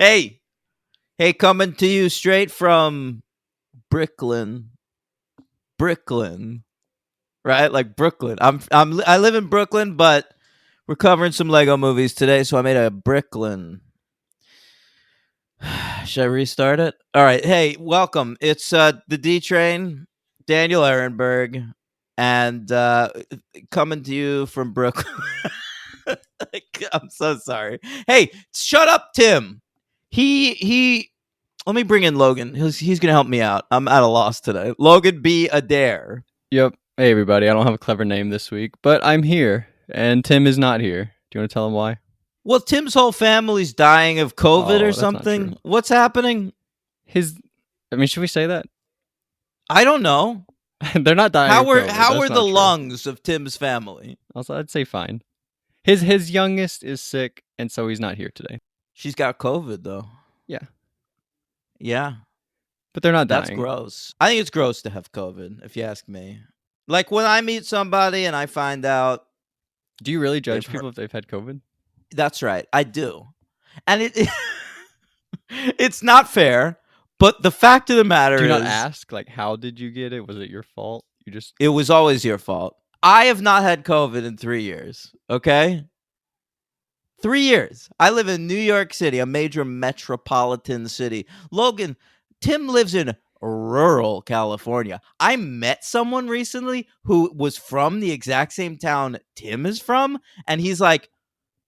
Hey, hey, coming to you straight from Brooklyn, Brooklyn, right? Like Brooklyn. I live in Brooklyn, but we're covering some Lego movies today, so I made a Brooklyn. Should I restart it? All right. Hey, welcome. It's the D Train, Daniel Ehrenberg, and coming to you from Brooklyn. I'm so sorry. Hey, shut up, Tim. He let me bring in Logan. He's gonna help me out. I'm at a loss today. Logan B. Adair. Yep. Hey, everybody. I don't have a clever name this week, but I'm here, and Tim is not here. Do you want to tell him why? Well, Tim's whole family's dying of COVID or Oh, that's not true. something. What's happening? His, should we say that? I don't know. They're not dying How of were COVID. how That's were the not true. lungs of Tim's family? Also, I'd say fine. His youngest is sick, and so he's not here today. She's got COVID though. Yeah, Yeah, but they're not that's dying. gross. I think it's gross to have COVID, if you ask me. Like when I meet somebody and I find out. Do you really judge They've people if they've had COVID? That's right, I do, and it's not fair. But the fact of the matter Do you not is, ask, like, how did you get it? Was it your fault? You just it was always your fault. I have not had COVID in 3 years. Okay, 3 years. I live in New York City, a major metropolitan city. Logan, Tim lives in rural California. I met someone recently who was from the exact same town Tim is from, and he's like,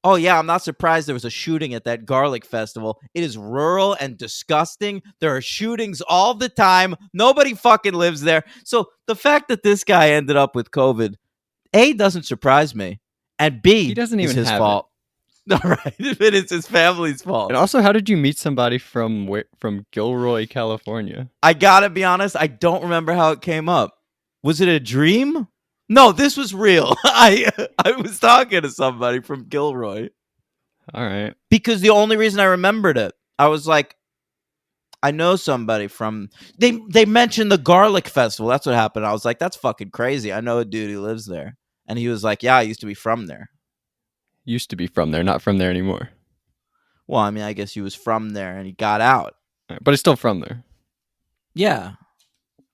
"Oh yeah, I'm not surprised there was a shooting at that garlic festival. It is rural and disgusting. There are shootings all the time. Nobody fucking lives there." So the fact that this guy ended up with COVID, A, doesn't surprise me, and he B, doesn't is even his have it. fault. All right, if it is his family's fault. And also, how did you meet somebody from Gilroy, California? I gotta be honest, I don't remember how it came up. Was it a dream? No, this was real. I was talking to somebody from Gilroy All right. because the only reason I remembered it, I was like, I know somebody from they mentioned the garlic festival. That's what happened. I was like, that's fucking crazy. I know a dude who lives there. And he was like, yeah, I used to be from there. Used to be from there, not from there anymore. Well, I mean, I guess he was from there and he got out. All right, but it's still from there. Yeah.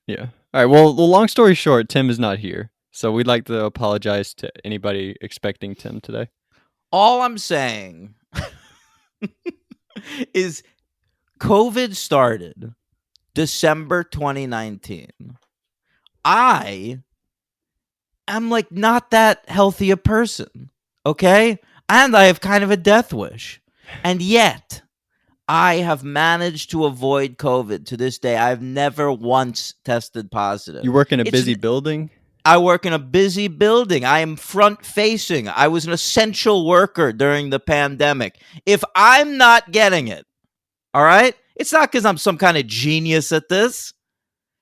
Yeah. All right. Well, the long story short, Tim is not here, so we'd like to apologize to anybody expecting Tim today. All I'm saying is COVID started December 2019. I am like not that healthy a person. Okay? And I have kind of a death wish. And yet, I have managed to avoid COVID to this day. I've never once tested positive. You work in a It's busy n- building. I work in a busy building. I am front facing. I was an essential worker during the pandemic. If I'm not getting it, all right, it's not because I'm some kind of genius at this.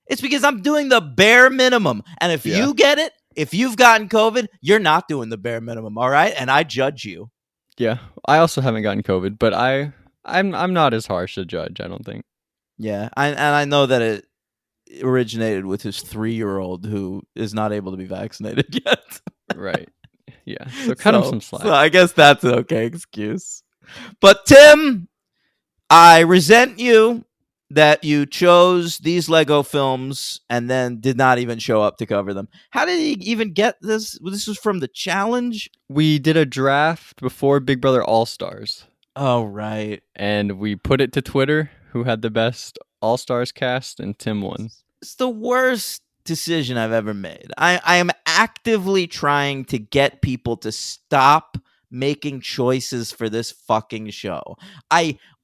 It's because I'm doing the bare minimum. And if Yeah. you get it, if you've gotten COVID, you're not doing the bare minimum, all right? And I judge you. Yeah. I also haven't gotten COVID, but I'm not as harsh a judge. I don't think. Yeah, and I know that it originated with his 3-year-old who is not able to be vaccinated yet. Right. Yeah. So cut him some slack. So I guess that's an okay excuse. But Tim, I resent you that you chose these Lego films and then did not even show up to cover them. How did he even get this? This was from the challenge? We did a draft before Big Brother All Stars, Oh, right. and we put it to Twitter. Who had the best All Stars cast? And Tim won. It's the worst decision I've ever made. I am actively trying to get people to stop making choices for this fucking show.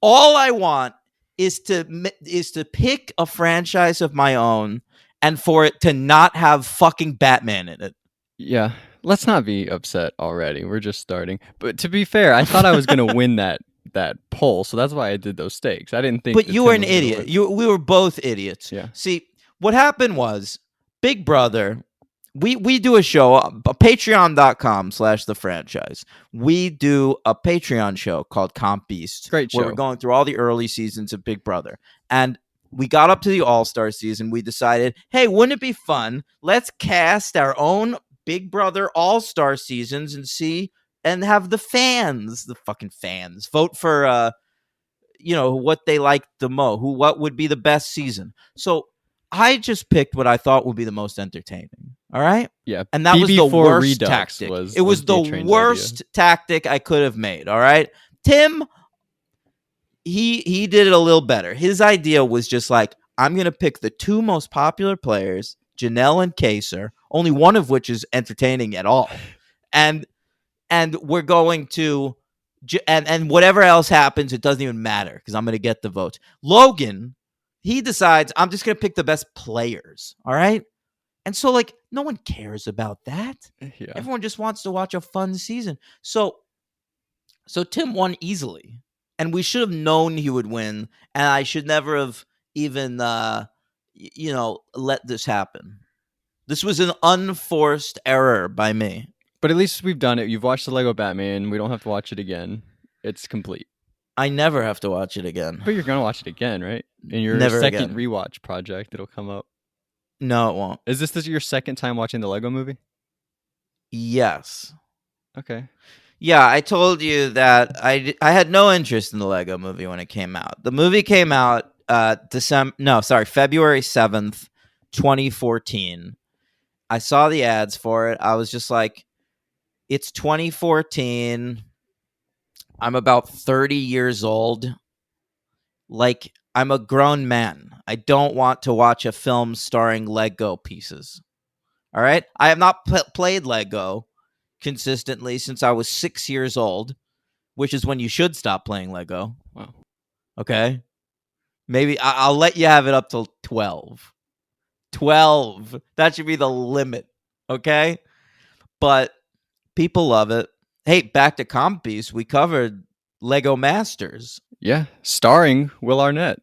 All I want is to pick a franchise of my own and for it to not have fucking Batman in it. Yeah. Let's not be upset already. We're just starting. But to be fair, I thought I was gonna win that poll, so that's why I did those stakes. I didn't think. But that you Tim were an was gonna idiot. win. We were both idiots. Yeah. See, what happened was Big Brother. We do a show, patreon.com/the franchise. We do a Patreon show called Comp Beast, Great where show. we're going through all the early seasons of Big Brother. And we got up to the All-Star season. We decided, hey, wouldn't it be fun? Let's cast our own Big Brother All-Star seasons and have the fucking fans vote for what they liked the most, what would be the best season. So I just picked what I thought would be the most entertaining. All right. Yeah. And that was the BB4 worst Redux tactic. was It was the D-Train's worst tactic I could have made. All right. Tim, he did it a little better. His idea was just like, I'm going to pick the two most popular players, Janelle and Kaser, only one of which is entertaining at all. And we're going to and whatever else happens, it doesn't even matter because I'm going to get the votes. Logan, he decides I'm just going to pick the best players. All right. And so, like, no one cares about that. Yeah. Everyone just wants to watch a fun season. So Tim won easily, and we should have known he would win. And I should never have even, let this happen. This was an unforced error by me. But at least we've done it. You've watched the Lego Batman. We don't have to watch it again. It's complete. I never have to watch it again. But you're going to watch it again, right? In your Never second again. rewatch project, it'll come up. No, it won't. Is this your second time watching the Lego movie? Yes. Okay. Yeah, I told you that I had no interest in the Lego movie when it came out. The movie came out February 7th, 2014. I saw the ads for it. I was just like, it's 2014. I'm about 30 years old. Like, I'm a grown man. I don't want to watch a film starring Lego pieces. All right? I have not played Lego consistently since I was 6 years old, which is when you should stop playing Lego. Wow. Okay? Maybe I'll let you have it up till 12. 12. That should be the limit. Okay? But people love it. Hey, back to Compies, we covered Lego Masters. Yeah, starring Will Arnett.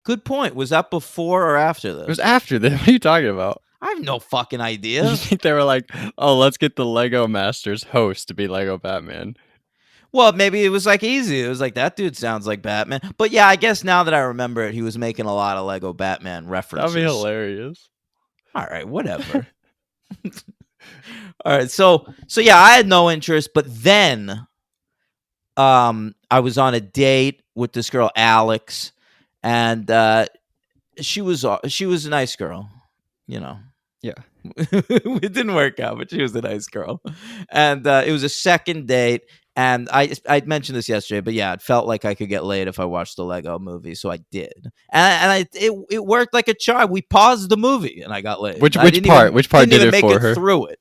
Good point. Was that before or after this? It was after this. What are you talking about? I have no fucking You idea. think they were like, oh, let's get the Lego Masters host to be Lego Batman? Well, maybe it was like easy. It was like, that dude sounds like Batman. But yeah, I guess now that I remember it, he was making a lot of Lego Batman references. That'd be hilarious. All right, whatever. All right, so yeah, I had no interest, but then I was on a date with this girl Alex, and she was a nice girl, Yeah. It didn't work out, but she was a nice girl, and it was a second date. And I mentioned this yesterday, but yeah, it felt like I could get laid if I watched the Lego movie, so I did, and it worked like a charm. We paused the movie, and I got laid. Which part? Which part did even it make for it her? through it.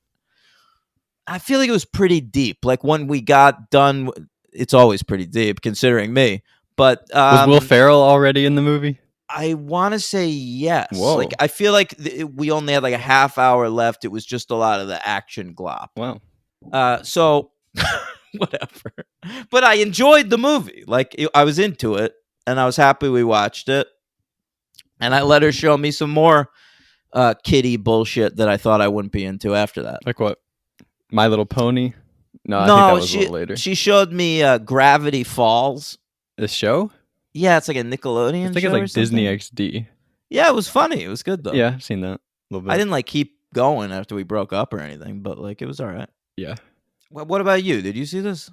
I feel like it was pretty deep. Like when we got done, it's always pretty deep considering me. But Was Will Ferrell already in the movie? I want to say yes. Whoa. Like I feel like we only had like a half hour left. It was just a lot of the action glop. Wow. So whatever. But I enjoyed the movie. Like I was into it, and I was happy we watched it. And I let her show me some more kiddie bullshit that I thought I wouldn't be into after that. Like what? My Little Pony? No, I think that was a little later. She showed me Gravity Falls. This show? Yeah, it's like a Nickelodeon I think show it's like Disney XD. Yeah, it was funny. It was good, though. Yeah, I've seen that a little bit. I didn't like keep going after we broke up or anything, but like it was all right. Yeah. What about you? Did you see this?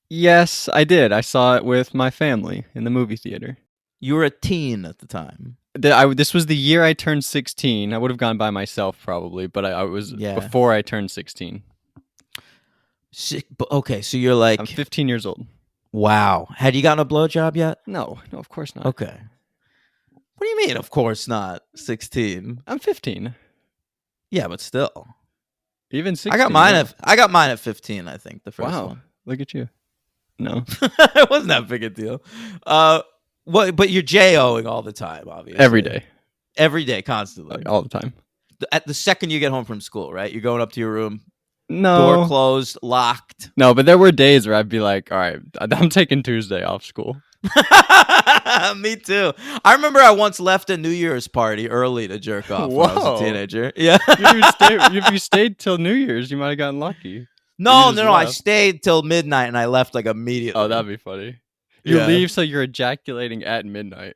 Yes, I did. I saw it with my family in the movie theater. You were a teen at the time. This was the year I turned 16. I would have gone by myself probably, but I was before I turned 16. Okay, so you're like... I'm 15 years old. Wow. Had you gotten a blowjob yet? No, of course not. Okay. What do you mean, of course not? 16. I'm 15. Yeah, but still. Even 16. I got mine at 15, I think, the first one. Look at you. No. It wasn't that big a deal. But you're J-O-ing all the time, obviously. Every day. Every day, constantly. All the time. At the second you get home from school, right? You're going up to your room. No. Door closed, locked. No, but there were days where I'd be like, all right, I'm taking Tuesday off school. Me too. I remember I once left a New Year's party early to jerk off when I was a teenager. Yeah. If you stayed till New Year's, you might have gotten lucky. No. I stayed till midnight and I left like immediately. Oh, that'd be funny. You Yeah. leave, so you're ejaculating at midnight.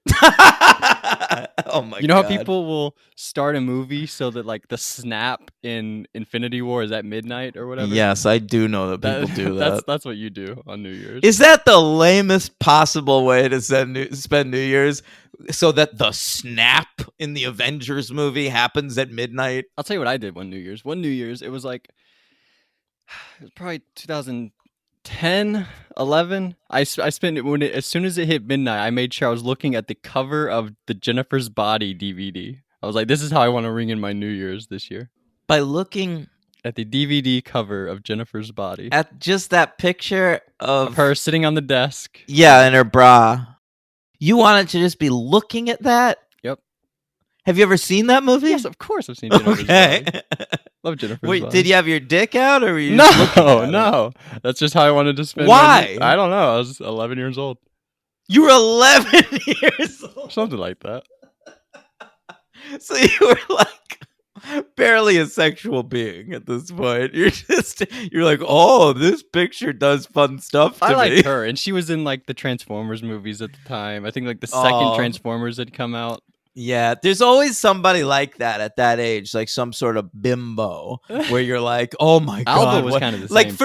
Oh my god. You know how people will start a movie so that like the snap in Infinity War is at midnight or whatever? Yes, I do know that That- people do that. That's what you do on New Year's. Is that the lamest possible way to spend New Year's? So that the snap in the Avengers movie happens at midnight? I'll tell you what I did one New Year's. One New Year's, it was like it was probably 2010, 11. I spent it as soon as it hit midnight. I made sure I was looking at the cover of the Jennifer's Body DVD. I was like, this is how I want to ring in my New Year's this year. By looking At the DVD cover of Jennifer's Body at just that picture of her sitting on the desk. Yeah, in her bra. You wanted to just be looking at that? Yep. Have you ever seen that movie? Yes, of course I've seen Jennifer's Okay. Body. Love Jennifer's Wait, Body. did you have your dick out, or were you just looking No, at it? no. That's just how I wanted to spend. Why? I don't know. I was 11 years old, You were 11 years old. something like that. So you were like barely a sexual being at this point. You're like, oh, this picture does fun stuff to I me. liked her, and she was in like the Transformers movies at the time. I think like the second Oh. Transformers had come out. Yeah, there's always somebody like that at that age, like some sort of bimbo, where you're like, oh my god, Alba was what- kind of the like same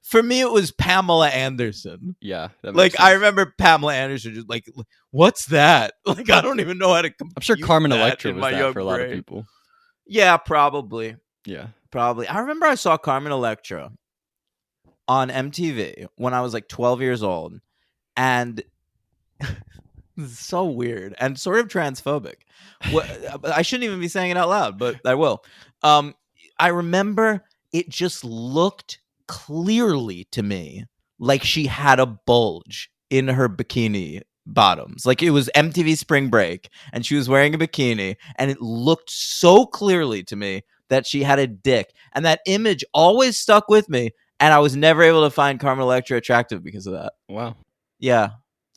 for me, it was Pamela Anderson. Yeah, that makes Like I sense. remember Pamela Anderson just like, what's that? Like I don't even know how to. I'm sure compute Carmen that Electra in was my that young for a lot of brain. people. Yeah, probably. Yeah. Probably. I remember I saw Carmen Electra on MTV when I was like 12 years old. And this is so weird and sort of transphobic. I shouldn't even be saying it out loud, but I will. I remember it just looked clearly to me like she had a bulge in her bikini bottoms. Like it was MTV Spring Break and she was wearing a bikini, and it looked so clearly to me that she had a dick. And that image always stuck with me, and I was never able to find Carmen Electra attractive because of that. Wow. Yeah.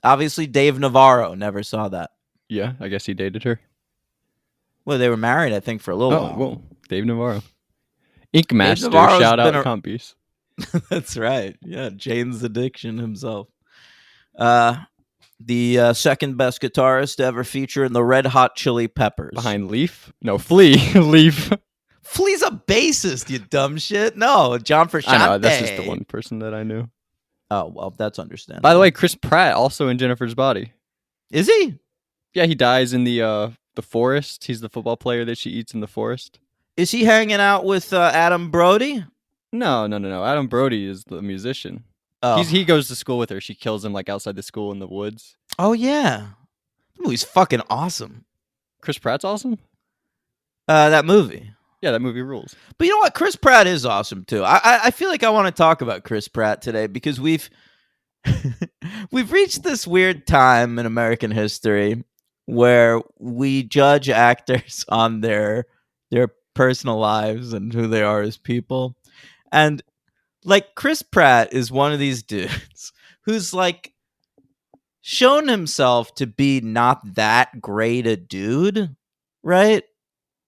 Obviously Dave Navarro never saw that. Yeah, I guess he dated her. Well, they were married, I think, for a little Oh, while. well, Dave Navarro. Ink Master, Navarro's shout out been a- Compies. That's right. Yeah, Jane's Addiction himself. The second best guitarist to ever feature in the Red Hot Chili Peppers. Behind Leaf? No, Flea. Leaf. Flea's a bassist, you dumb shit. No, John Frusciante. I know, that's just the one person that I knew. Oh, well, that's understandable. By the way, Chris Pratt also in Jennifer's Body. Is he? Yeah, he dies in the forest. He's the football player that she eats in the forest. Is he hanging out with Adam Brody? No. Adam Brody is the musician. Oh. He goes to school with her. She kills him like outside the school in the woods. Oh, yeah. That movie's fucking awesome. Chris Pratt's awesome. That movie. Yeah, that movie rules. But you know what? Chris Pratt is awesome too. I feel like I want to talk about Chris Pratt today because we've reached this weird time in American history where we judge actors on their personal lives and who they are as people. And like Chris Pratt is one of these dudes who's like shown himself to be not that great a dude, right?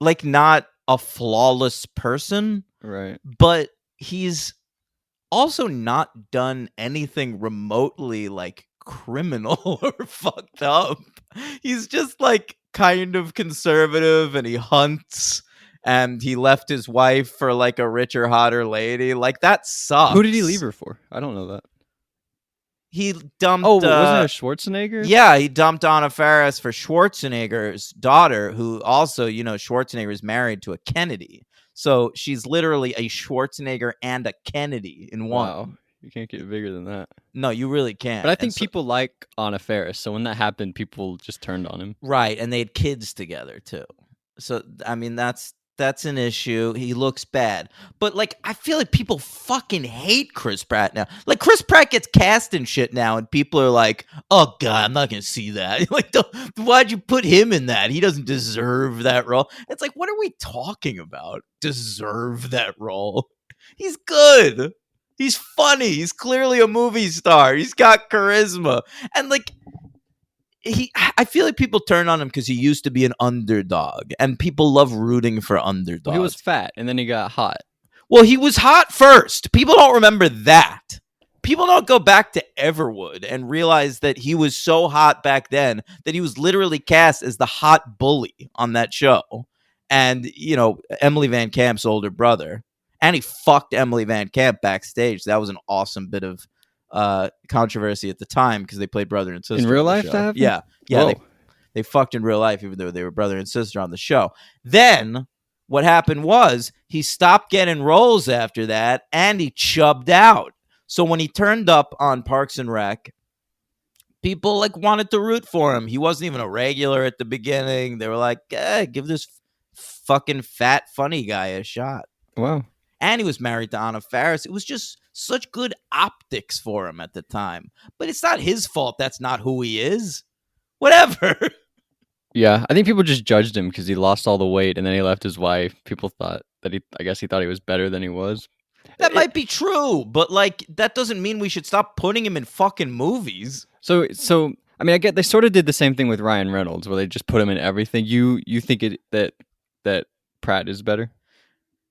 Like not a flawless person, Right. but he's also not done anything remotely like criminal or fucked up. He's just like kind of conservative, and he hunts, and he left his wife for like a richer, hotter lady. Like that sucks. Who did he leave her for? I don't know that. He dumped. Oh, wasn't it Schwarzenegger? Yeah, he dumped Anna Faris for Schwarzenegger's daughter, who also, you know, Schwarzenegger is married to a Kennedy. So she's literally a Schwarzenegger and a Kennedy in one. Wow. You can't get bigger than that. No, you really can't. But I And think so- people like Anna Faris, so when that happened, people just turned on him. right, and they had kids together too. So I mean, that's an issue. He looks bad, but like I feel like people fucking hate Chris Pratt now. Like Chris Pratt gets cast and shit now, and people are like, "Oh God, I'm not gonna see that." Like, why'd you put him in that? He doesn't deserve that role. It's like, what are we talking about? Deserve that role? He's good. He's funny. He's clearly a movie star. He's got charisma, and like. I feel like people turn on him because he used to be an underdog, and people love rooting for underdogs. Well, he was fat, and then he got hot. Well, he was hot first. People don't remember that. people don't go back to Everwood and realize that he was so hot back then that he was literally cast as the hot bully on that show. And, Emily Van Camp's older brother. And he fucked Emily Van Camp backstage. That was an awesome bit of controversy at the time because they played brother and sister. In real life, that happened? Yeah. Whoa. They fucked in real life, even though they were brother and sister on the show. Then what happened was he stopped getting roles after that, and he chubbed out. So when he turned up on Parks and Rec, people wanted to root for him. He wasn't even a regular at the beginning. They were like, give this fucking fat funny guy a shot. Wow. And he was married to Anna Faris. It was just such good optics for him at the time. But it's not his fault. That's not who he is. Whatever. Yeah, I think people just judged him because he lost all the weight and then he left his wife. People thought that he thought he was better than he was. That might be true, but that doesn't mean we should stop putting him in fucking movies. So I mean, I get they sort of did the same thing with Ryan Reynolds, where they just put him in everything. You think that Pratt is better?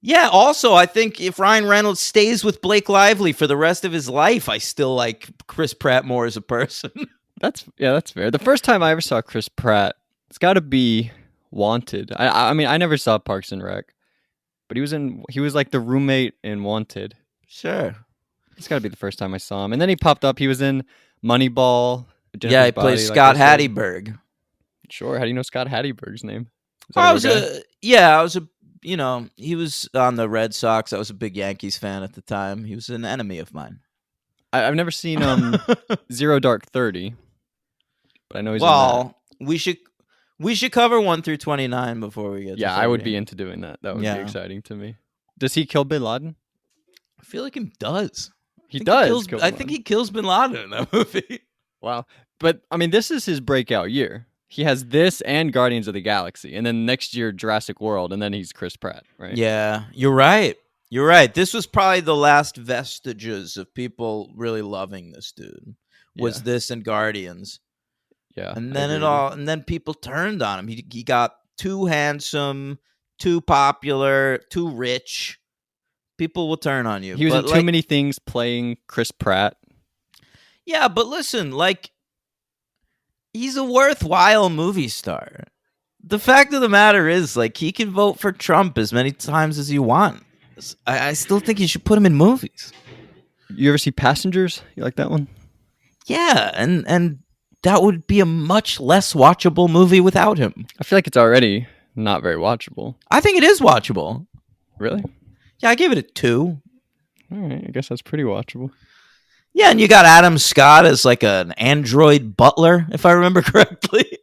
Yeah. Also, I think if Ryan Reynolds stays with Blake Lively for the rest of his life, I still like Chris Pratt more as a person. That's fair. The first time I ever saw Chris Pratt, it's got to be Wanted. I mean, I never saw Parks and Rec, but he was like the roommate in Wanted. Sure. It's got to be the first time I saw him. And then he popped up. He was in Moneyball. Yeah, he plays Scott Hatteberg. Sure. How do you know Scott Hatteberg's name? He was on the Red Sox. I was a big Yankees fan at the time. He was an enemy of mine. I've never seen Zero Dark 30, but I know he's in that. We should cover 1 through 29 before we get to 30. I would be into doing that. That would be exciting to me. Does he kill Bin Laden? I feel like he does. I think he kills Bin Laden in that movie. Wow. But, I mean, this is his breakout year. He has this and Guardians of the Galaxy, and then next year Jurassic World, and then he's Chris Pratt, right? Yeah, you're right. You're right. This was probably the last vestiges of people really loving this dude. Was this and Guardians? Yeah, and then people turned on him. He got too handsome, too popular, too rich. People will turn on you. He was in too many things playing Chris Pratt. Yeah, but listen, he's a worthwhile movie star. The fact of the matter is, he can vote for Trump as many times as you want. I still think you should put him in movies. You ever see Passengers? You like that one? Yeah, and that would be a much less watchable movie without him. I feel like it's already not very watchable. I think it is watchable. Really? Yeah, I gave it a 2. All right, I guess that's pretty watchable. Yeah, and you got Adam Scott as an android butler, if I remember correctly.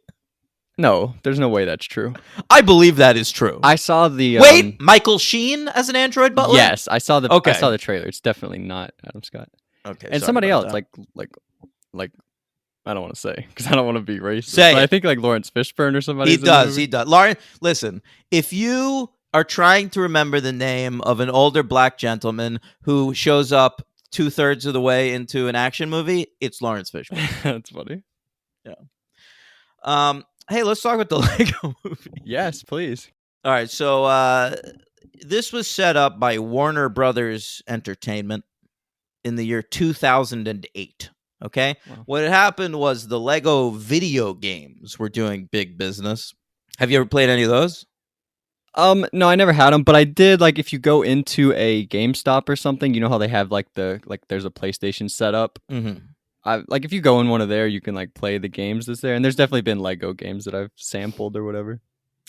No, there's no way that's true. I believe that is true. I saw the Wait, Michael Sheen as an android butler? Yes, I saw the trailer. It's definitely not Adam Scott. Okay. And somebody else, like I don't want to say because I don't want to be racist. Say but I think Lawrence Fishburne or somebody. He does. Lauren, listen, if you are trying to remember the name of an older black gentleman who shows up 2/3 of the way into an action movie, it's Lawrence Fishburne. That's funny. Yeah. Hey, let's talk about the Lego movie. Yes, please. All right. So this was set up by Warner Brothers Entertainment in the year 2008. Okay. Wow. What had happened was the Lego video games were doing big business. Have you ever played any of those? No, I never had them, but I did. If you go into a GameStop or something, you know how they have there's a PlayStation set up. Mm-hmm. If you go in one of there, you can play the games that's there, and there's definitely been Lego games that I've sampled or whatever.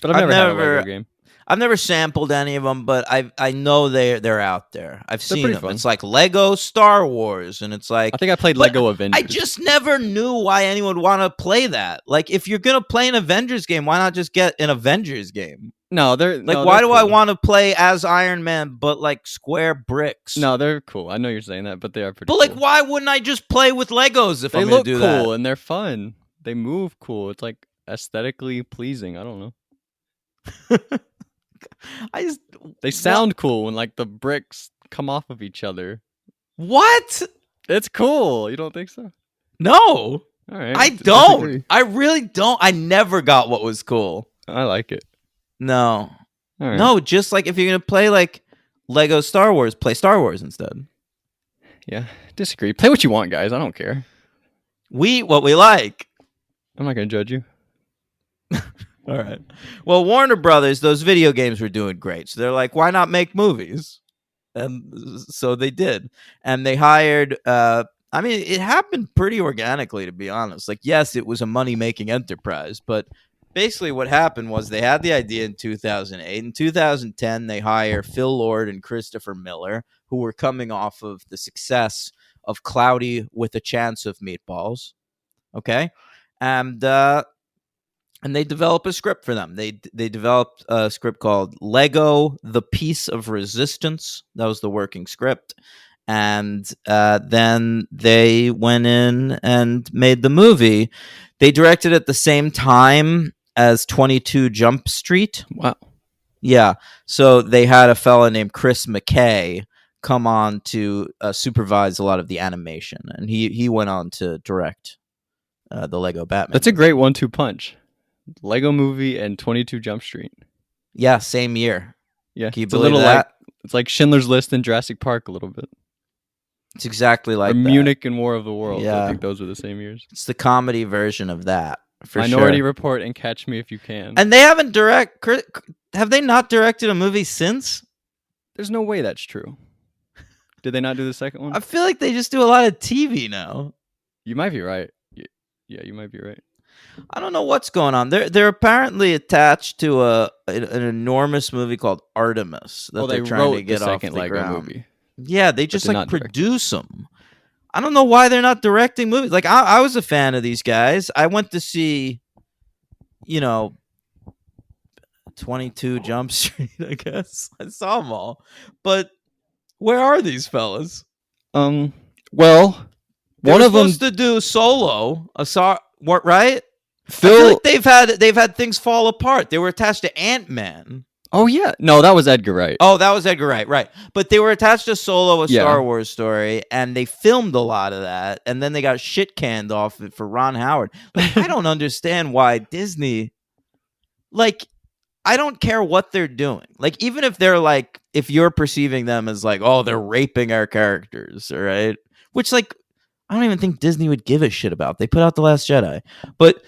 But I've never had a Lego game. I've never sampled any of them, but I know they're out there. I've seen them. Fun. It's like Lego Star Wars, and it's I think I played Lego Avengers. I just never knew why anyone would want to play that. If you're gonna play an Avengers game, why not just get an Avengers game? No, why do I want to play as Iron Man, but square bricks? No, they're cool. I know you're saying that, but they are pretty. But cool. why wouldn't I just play with Legos if they I'm gonna do that? that? They look cool and they're fun. They move cool. It's aesthetically pleasing. I don't know. They sound cool when the bricks come off of each other. What? It's cool. You don't think so? No. All right. I don't. I really don't. I never got what was cool. I like it. No. All right. No, just if you're gonna play Lego Star Wars, play Star Wars instead. Yeah, disagree. Play what you want, guys. I don't care. We eat what we like. I'm not gonna judge you. All right. Well, Warner Brothers, those video games were doing great. So they're like, why not make movies? And so they did. And they hired I mean, it happened pretty organically, to be honest. Like, yes, it was a money-making enterprise, but basically what happened was they had the idea in 2008. In 2010, they hire Phil Lord and Christopher Miller, who were coming off of the success of Cloudy with a Chance of Meatballs. Okay? And they develop a script for them. They developed a script called Lego: The Piece of Resistance. That was the working script, and then they went in and made the movie. They directed at the same time as 22 Jump Street. Wow. Yeah, so they had a fella named Chris McKay come on to supervise a lot of the animation, and he went on to direct the Lego Batman. That's a great 1-2 punch. Lego Movie and 22 Jump Street. Yeah, same year. Yeah, Can you it's believe a little that? it's like Schindler's List and Jurassic Park a little bit. It's exactly like or that. Munich and War of the Worlds. Yeah. I think those were the same years. It's the comedy version of that, for Minority sure. Report and Catch Me If You Can. And they haven't have they not directed a movie since? There's no way that's true. Did they not do the second one? I feel like they just do a lot of TV now. You might be right. Yeah, you might be right. I don't know what's going on. They're apparently attached to an enormous movie called Artemis that they're trying to get the off second the Lego ground. movie. Yeah, they just did like not direct it. produce them. I don't know why they're not directing movies. Like I was a fan of these guys. I went to see, 22 Jump Street. I guess I saw them all, but where are these fellas? Well, They one were of them, supposed to do Solo. Right? I Phil. feel like they've had things fall apart. They were attached to Ant-Man. Oh yeah, no, that was Edgar Wright. Oh, that was Edgar Wright, right? But they were attached to Solo, a Yeah. Star Wars story, and they filmed a lot of that, and then they got shit canned off it for Ron Howard. Like, I don't understand why Disney. Like, I don't care what they're doing. Like, even if they're like, if you're perceiving them as like, oh, they're raping our characters, all right? Which, like, I don't even think Disney would give a shit about. They put out The Last Jedi, but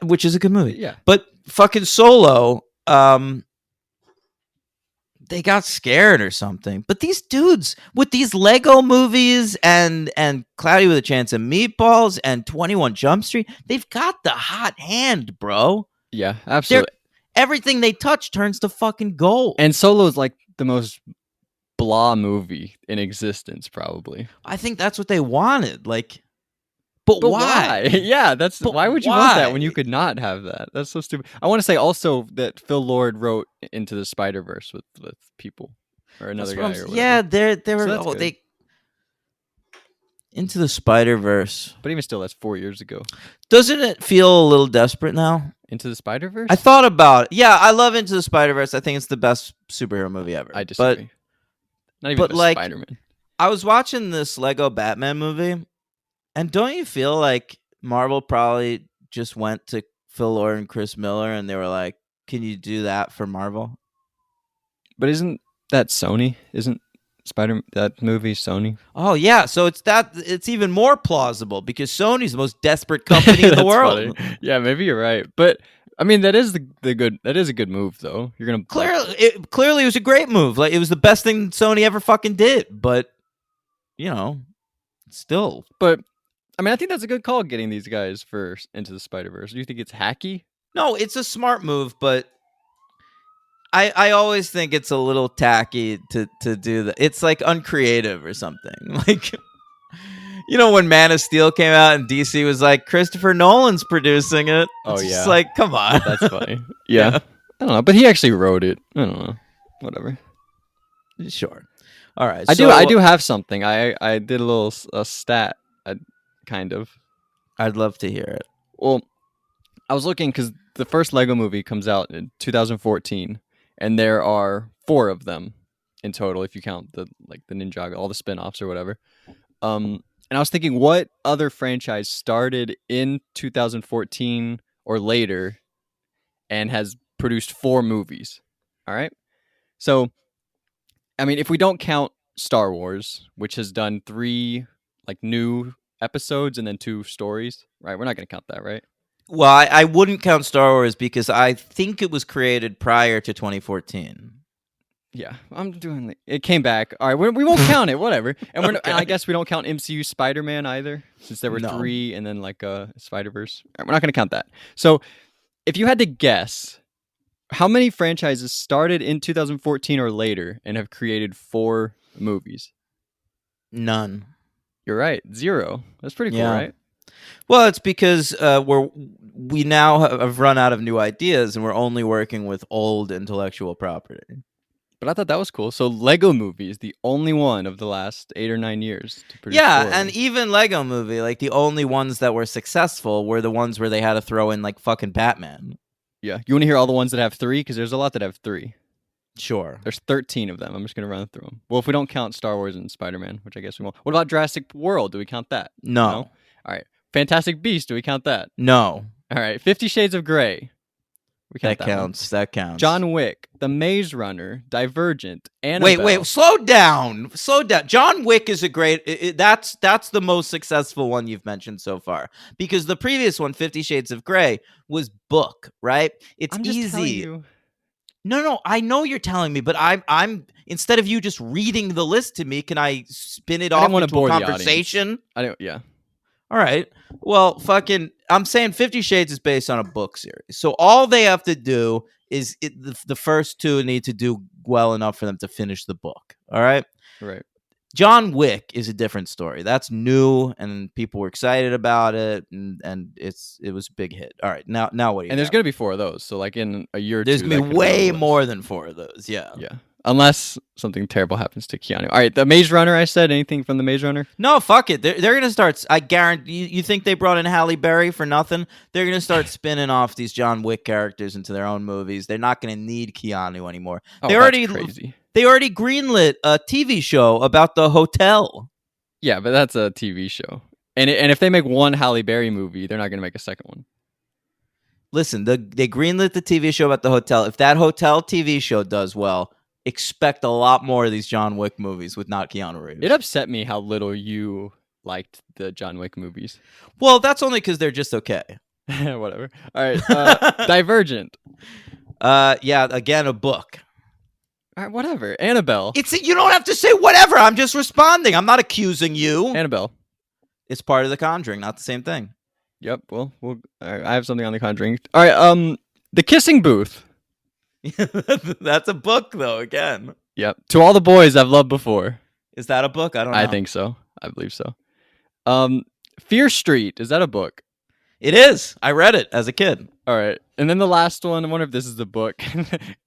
which is a good movie. Yeah, But fucking Solo, they got scared or something. But these dudes with these Lego movies and Cloudy with a Chance of Meatballs and 21 Jump Street, they've got the hot hand, bro. yeah, absolutely. Everything they touch turns to fucking gold. And Solo is like the most blah movie in existence, probably. I think that's what they wanted. Like, but why? Yeah, that's But why would you want that when why? you could not have that? That's so stupid. I want to say also that Phil Lord wrote Into the Spider-Verse with people or That's another what I'm guy or s- whatever. yeah, they were that's good. they Into the Spider-Verse. But even still, that's 4 years ago. Doesn't it feel a little desperate now? Into the Spider-Verse? I thought about it. Yeah, I love Into the Spider-Verse. I think it's the best superhero movie ever. I disagree. Not even but, with like, Spider-Man. I was watching this Lego Batman movie, and don't you feel like Marvel probably just went to Phil Lord and Chris Miller and they were like, "Can you do that for Marvel?" But isn't that Sony? Isn't that movie Sony? Oh yeah, so it's even more plausible because Sony's the most desperate company in the That's world. funny. Yeah, maybe you're right. But I mean, that is that is a good move though. You're gonna Clearly, it was a great move. Like, it was the best thing Sony ever fucking did. But still, But I mean, I think that's a good call getting these guys for Into the Spider-Verse. Do you think it's hacky? no, it's a smart move. But I always think it's a little tacky to do that. It's like uncreative or something. Like, when Man of Steel came out and DC was like, Christopher Nolan's producing it. Oh, It's just yeah. like, come on. That's funny. Yeah. I don't know, but he actually wrote it. I don't know. Whatever. Sure. All right. I do have something. I did a little stat. Kind of. I'd love to hear it. Well, I was looking because the first Lego movie comes out in 2014, and there are 4 of them in total if you count the Ninjago, all the spin-offs or whatever. And I was thinking, what other franchise started in 2014 or later and has produced 4 movies? All right. So, I mean, if we don't count Star Wars, which has done 3 like new episodes and then 2 stories. Right? We're not gonna count that, right? Well, I wouldn't count Star Wars because I think it was created prior to 2014. Yeah, I'm doing. It came back. All right, we won't count it. Whatever. And we're and I Okay. guess we don't count MCU Spider-Man either, since there were No. 3 and then like Spider-Verse. All right, we're not gonna count that. So, if you had to guess, how many franchises started in 2014 or later and have created 4 movies? None. You're right, 0. That's pretty cool, Yeah. right? Well, it's because we now have run out of new ideas and we're only working with old intellectual property. But I thought that was cool. So Lego Movie is the only one of the last 8 or 9 years to produce 4 Yeah, of and them. even Lego Movie, like the only ones that were successful were the ones where they had to throw in like fucking Batman. Yeah, you want to hear all the ones that have 3? Because there's a lot that have 3. Sure. There's 13 of them. I'm just gonna run through them. Well, if we don't count Star Wars and Spider-Man, which I guess we won't. What about Jurassic World? Do we count that? No. All right. Fantastic Beasts. Do we count that? No. All right. 50 Shades of Grey. We count That that one. counts. That counts. John Wick, The Maze Runner, Divergent, Annabelle. Wait, slow down. Slow down. John Wick is a great that's the most successful one you've mentioned so far. Because the previous one, 50 Shades of Grey, was book, right? It's I'm just telling easy. you. No, I know you're telling me, but I'm instead of you just reading the list to me, can I spin it I didn't off wanna into bore a the audience. conversation? I don't. Yeah. All right. Well, I'm saying 50 Shades is based on a book series. So all they have to do is the first 2 need to do well enough for them to finish the book. All right. Right. John Wick is a different story. That's new, and people were excited about it, and it was a big hit. All right, now what do you? And there's got? gonna be 4 of those. So like in a year or There's 2, gonna that be could be on the way list. more than 4 of those. Yeah. Yeah. Unless something terrible happens to Keanu. All right, The Maze Runner. I said anything from The Maze Runner. No, fuck it. They're gonna start. I guarantee. You think they brought in Halle Berry for nothing? They're gonna start spinning off these John Wick characters into their own movies. They're not gonna need Keanu anymore. Oh, They that's already crazy. They already greenlit a TV show about the hotel. Yeah, but that's a TV show. And if they make one Halle Berry movie, they're not going to make a second one. Listen, they greenlit the TV show about the hotel. If that hotel TV show does well, expect a lot more of these John Wick movies with not Keanu Reeves. It upset me how little you liked the John Wick movies. Well, that's only because they're just okay. Whatever. All right. Divergent. Yeah, again, a book. All right, whatever. Annabelle. You don't have to say whatever. I'm just responding. I'm not accusing you. Annabelle. It's part of The Conjuring, not the same thing. Yep. Well, all right, I have something on The Conjuring. All right. The Kissing Booth. That's a book, though. Again, Yep. To All the Boys I've Loved Before. is that a book? I don't know. I think so. I believe so. Fear Street. Is that a book? It is. I read it as a kid. All right. And then the last one, I wonder if this is the book.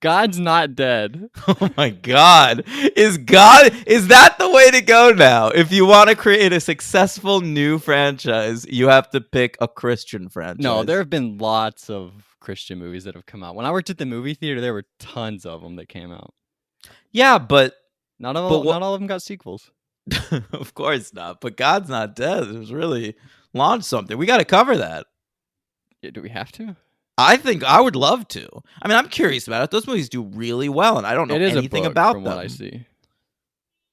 God's Not Dead. Oh my God. Is that the way to go now? If you want to create a successful new franchise, you have to pick a Christian franchise. No, there have been lots of Christian movies that have come out. When I worked at the movie theater, there were tons of them that came out. Yeah, but Not all of them got sequels. of course not. But God's Not Dead. It was really launched something. We got to cover that. Yeah, do we have to? I think I would love to. I mean, I'm curious about it. Those movies do really well, and I don't know It is anything a book, about from them. what I see.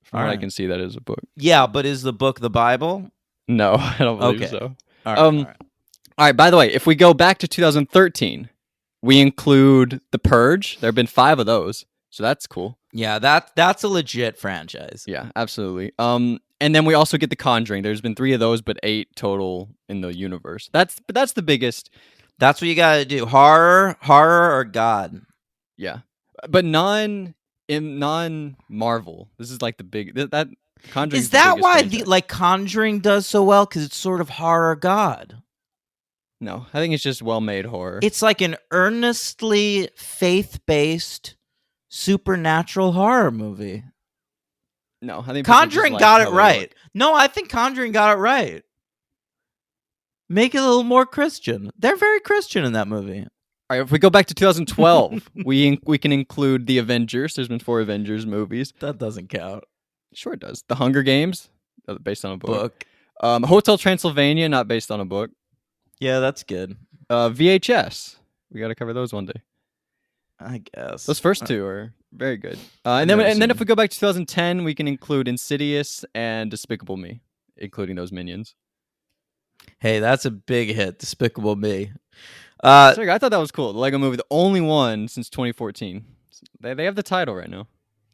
From All what I right. can see, that is a book. Yeah, but is the book the Bible? No, I don't believe Okay. so. All right, All all right. right, by the way, if we go back to 2013, we include The Purge. There have been 5 of those, so that's cool. Yeah, that's a legit franchise. Yeah, absolutely. And then we also get The Conjuring. There's been 3 of those, but 8 total in the universe. That's the biggest. That's what you got to do. Horror, or God. Yeah, but non Marvel. This is like the big that Conjuring. Is that why the Conjuring does so well? Because it's sort of horror God. No, I think it's just well-made horror. It's like an earnestly faith-based supernatural horror movie. No, I think people just Conjuring like got how it they right. look. No, I think Conjuring got it right. Make it a little more Christian. They're very Christian in that movie. All right, if we go back to 2012, we can include the Avengers. There's been 4 Avengers movies. That doesn't count. Sure, it does. The Hunger Games, based on a book. Book. Hotel Transylvania, not based on a book. Yeah, that's good. VHS. We got to cover those one day. I guess. Those first 2 are Very good. And never then seen if we go back to 2010, we can include Insidious and Despicable Me, including those minions. Hey, that's a big hit. Despicable Me. Sorry, I thought that was cool. The Lego Movie, the only one since 2014. They have the title right now.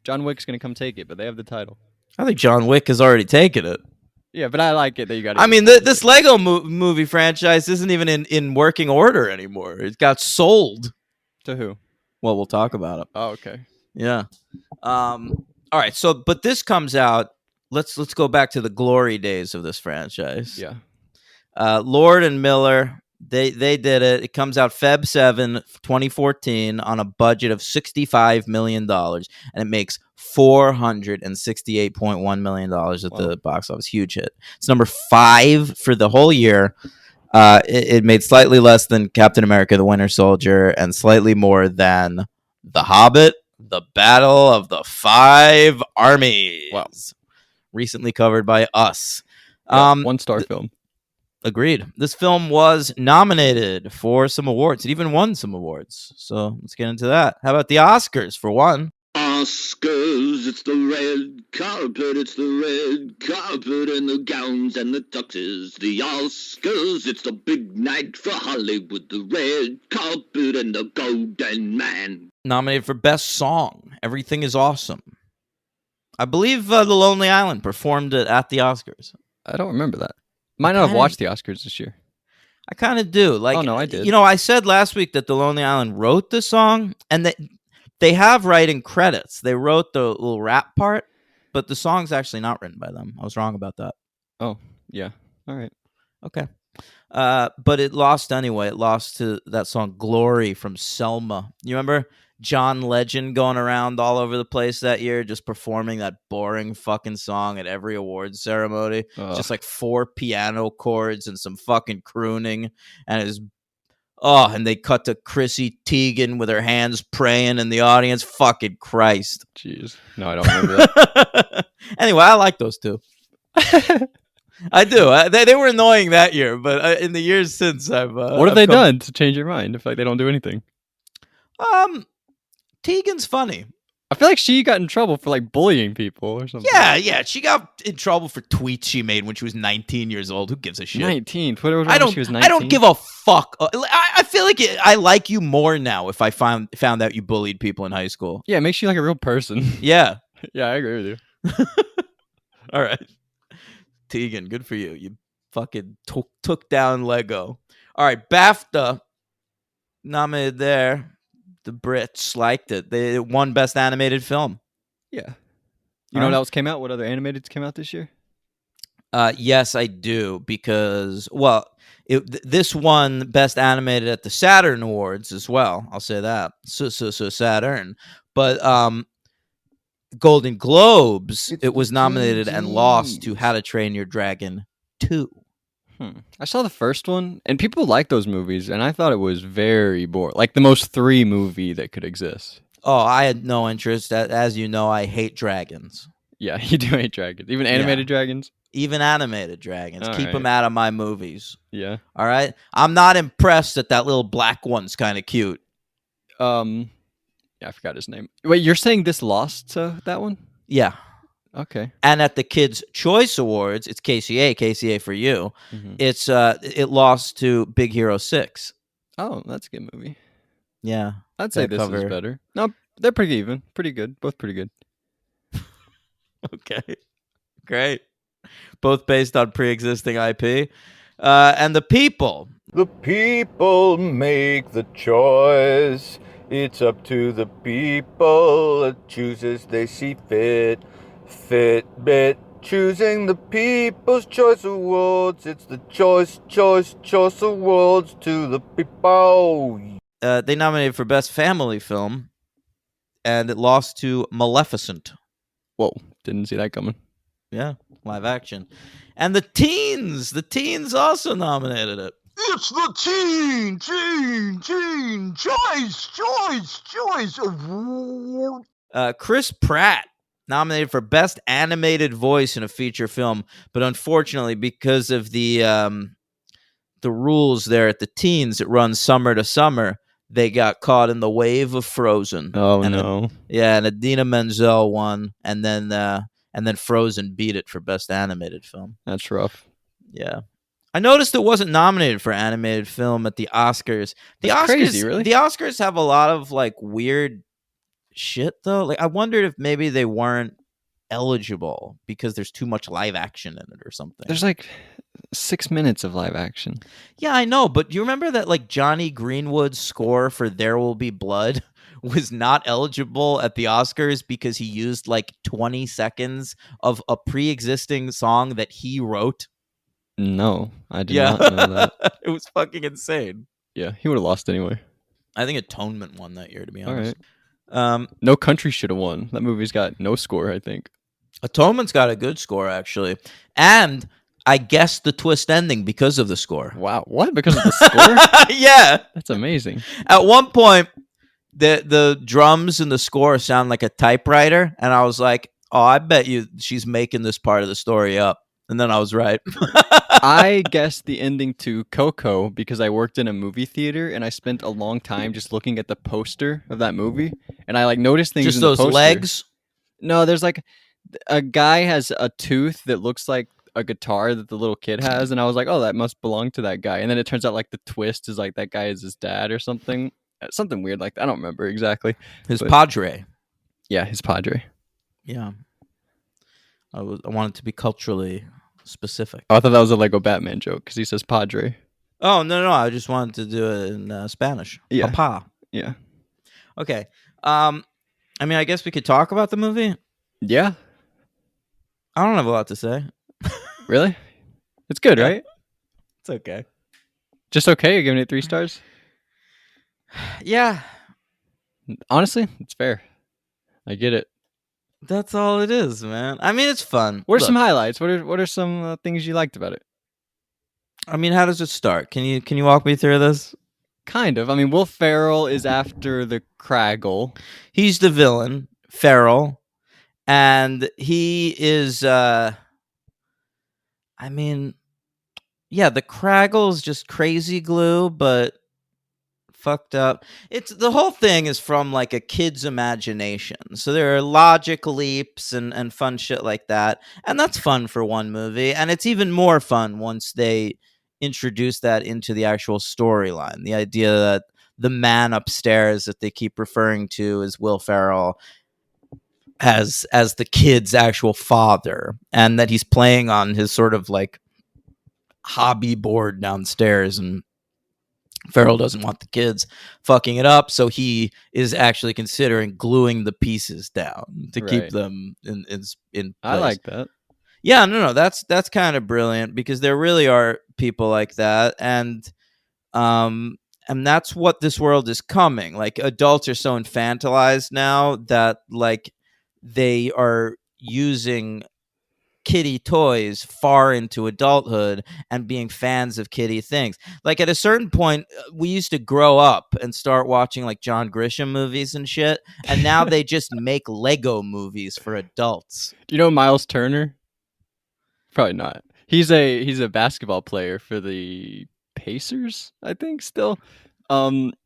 John Wick's gonna come take it, but they have the title. I think John Wick has already taken it. Yeah, but I like it that you got. I mean, this Lego movie franchise isn't even in working order anymore. It got sold. To who? Well, we'll talk about it. Oh, okay. Yeah. All right. So, but this comes out. Let's go back to the glory days of this franchise. Yeah. Lord and Miller. They did it. It comes out Feb 7, 2014 on a budget of $65 million, and it makes $468.1 million at the box office. Huge hit. It's number 5 for the whole year. It made slightly less than Captain America: The Winter Soldier and slightly more than The Hobbit: The Battle of the Five Armies. Wow. Recently covered by us. Yeah, 1-star film. Agreed. This film was nominated for some awards. It even won some awards. So let's get into that. How about the Oscars for one? Oscars, it's the red carpet, it's the red carpet and the gowns and the tuxes. The Oscars, it's the big night for Hollywood, the red carpet and the golden man. Nominated for Best Song, Everything is Awesome. I believe The Lonely Island performed it at the Oscars. I don't remember that. Might not have watched the Oscars this year. I kind of do. Like, oh, no, I did. You know, I said last week that The Lonely Island wrote the song, and they have writing credits. They wrote the little rap part, but the song's actually not written by them. I was wrong about that. Oh, yeah. All right. Okay. But it lost anyway. It lost to that song Glory from Selma. You remember John Legend going around all over the place that year, just performing that boring fucking song at every awards ceremony? Just like 4 piano chords and some fucking crooning. And and they cut to Chrissy Teigen with her hands praying in the audience. Fucking Christ. Jeez. No, I don't remember that. Anyway, I like those two. I do. They were annoying that year, but in the years since, what have they done to change your mind? If like they don't do anything. Teigen's funny. I feel like she got in trouble for like bullying people or something. Yeah. She got in trouble for tweets she made when she was 19 years old. Who gives a shit? 19. Twitter was when she was 19. I don't give a fuck. I feel like I like you more now if I found out you bullied people in high school. Yeah, it makes you like a real person. Yeah. Yeah, I agree with you. All right. Teigen, good for you. You fucking took down Lego. All right, BAFTA nominated there. The Brits liked it. They won Best Animated Film. Yeah. You know what else came out? What other animateds came out this year? Yes, I do, because, well, this won Best Animated at the Saturn Awards as well. I'll say that. So Saturn. But Golden Globes, it was nominated and lost to How to Train Your Dragon 2. I saw the first one, and people like those movies, and I thought it was very boring. Like the most 3 movie that could exist. Oh, I had no interest. As you know, I hate dragons. Yeah, you do hate dragons. Even animated dragons? Even animated dragons. All Keep them out of my movies. Yeah. All right? I'm not impressed that little black one's kind of cute. Yeah, I forgot his name. Wait, you're saying this lost to that one? Yeah. Okay. And at the Kids' Choice Awards, it's KCA for you. Mm-hmm. It lost to Big Hero 6. Oh, that's a good movie. Yeah. I'd say this is better. No, they're pretty even. Pretty good. Both pretty good. Okay. Great. Both based on pre-existing IP. And the people. The people make the choice. It's up to the people to choose as they see fit. Fitbit choosing the People's Choice Awards. It's the Choice Awards to the people. They nominated for Best Family Film, and it lost to Maleficent. Whoa, didn't see that coming. Yeah, live action. And the teens also nominated it. It's the Teen Choice Award. Chris Pratt nominated for Best Animated Voice in a Feature Film, but unfortunately, because of the rules there at the teens, it runs summer to summer. they got caught in the wave of Frozen. Oh and no. Yeah, and Adina Menzel won, and then Frozen beat it for best animated film. That's rough. Yeah. I noticed it wasn't nominated for animated film at the Oscars. The That's Oscars, crazy, really? The Oscars have a lot of like weird shit though. Like I wondered if maybe they weren't eligible because there's too much live action in it or something. There's like 6 minutes of live action. Yeah, I know, but do you remember that like Johnny Greenwood's score for There Will Be Blood was not eligible at the Oscars because he used like 20 seconds of a pre-existing song that he wrote? No, I did Yeah. not know that. It was fucking insane. Yeah, he would have lost anyway. I think Atonement won that year, to be All honest. right. No Country should have won. That movie's got no score, I think. Atonement's got a good score, actually. And I guessed the twist ending because of the score. Wow, what? Because of the score? Yeah. That's amazing. At one point, the drums in the score sound like a typewriter, and I was like, "Oh, I bet you she's making this part of the story up." And then I was right. I guessed the ending to Coco because I worked in a movie theater and I spent a long time just looking at the poster of that movie, and I like noticed things Just in the those poster. legs. No, there's like a guy has a tooth that looks like a guitar that the little kid has, and I was like, oh, that must belong to that guy. And then it turns out like the twist is like that guy is his dad or something. Something weird like that. I don't remember exactly. His But- padre. Yeah, his padre. Yeah. I wanted to be culturally specific. Oh, I thought that was a Lego Batman joke because he says padre. Oh, no. I just wanted to do it in Spanish. Yeah. Papa. Yeah. Okay. I mean, I guess we could talk about the movie. Yeah. I don't have a lot to say. Really? It's good, Yeah. right? It's okay. Just okay. You're giving it 3 stars. Yeah. Honestly, it's fair. I get it. That's all it is, man. I mean, it's fun. What are Look, some highlights? What are some things you liked about it? I mean, how does it start? Can you walk me through this? Kind of. I mean, Will Ferrell is after the Craggle. He's the villain, Farrell, and he is I mean, yeah, the Craggle's just crazy glue, but fucked up. It's the whole thing is from like a kid's imagination. So there are logic leaps and fun shit like that. And that's fun for one movie. And it's even more fun once they introduce that into the actual storyline. The idea that the man upstairs that they keep referring to as Will Ferrell as the kid's actual father, and that he's playing on his sort of like hobby board downstairs, and Farrell doesn't want the kids fucking it up, so he is actually considering gluing the pieces down to keep Right. them in place. I like that. Yeah, no, that's kind of brilliant because there really are people like that, and that's what this world is coming. Like adults are so infantilized now that like they are using kiddie toys far into adulthood and being fans of kiddie things. Like at a certain point, we used to grow up and start watching like John Grisham movies and shit, and now they just make Lego movies for adults. Do you know Miles Turner? Probably not. He's a basketball player for the Pacers, I think, still. And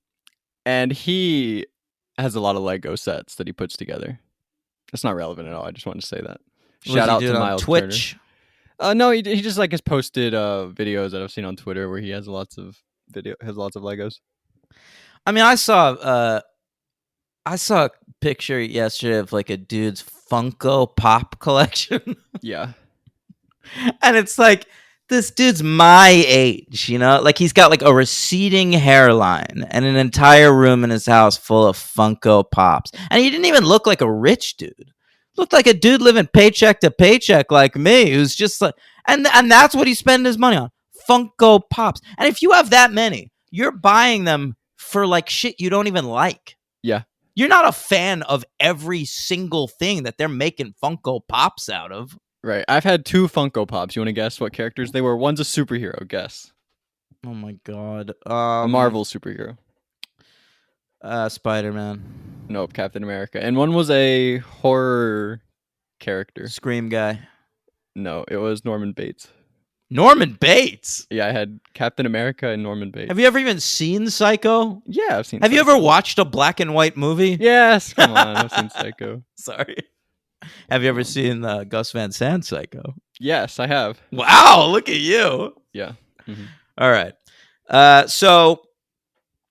he has a lot of Lego sets that he puts together. That's not relevant at all. I just wanted to say that. What Shout does he out do to it on Miles Twitch. Turner. No, he just like has posted videos that I've seen on Twitter where he has lots of Legos. I mean, I saw a picture yesterday of like a dude's Funko Pop collection. Yeah. And it's like, this dude's my age, you know? Like, he's got like a receding hairline and an entire room in his house full of Funko Pops. And he didn't even look like a rich dude. Looked like a dude living paycheck to paycheck like me, who's just like, and that's what he's spending his money on. Funko Pops. And if you have that many, you're buying them for like shit you don't even like. Yeah. You're not a fan of every single thing that they're making Funko Pops out of. Right. I've had 2 Funko Pops. You want to guess what characters they were? One's a superhero. Guess. Oh my god. A Marvel superhero. Spider-Man. Nope, Captain America. And one was a horror character. Scream guy. No, it was Norman Bates. Norman Bates. Yeah, I had Captain America and Norman Bates. Have you ever even seen Psycho? Yeah, I've seen. Have you Psycho. ever watched a black and white movie? Yes, come on, I've seen Psycho. Sorry. Have you ever seen Gus Van Sant Psycho? Yes, I have. Wow, look at you. Yeah. Mhm. All right. So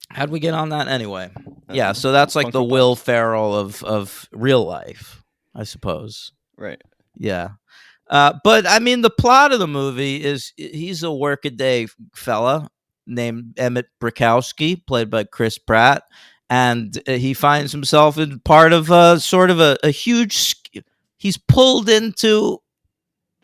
how'd we get on that anyway? Yeah, so that's like the Funko Will Pops. Ferrell of real life, I suppose. Right. Yeah. But I mean, the plot of the movie is he's a workaday fella named Emmett Brakowski, played by Chris Pratt, and he finds himself in part of sort of a huge. He's pulled into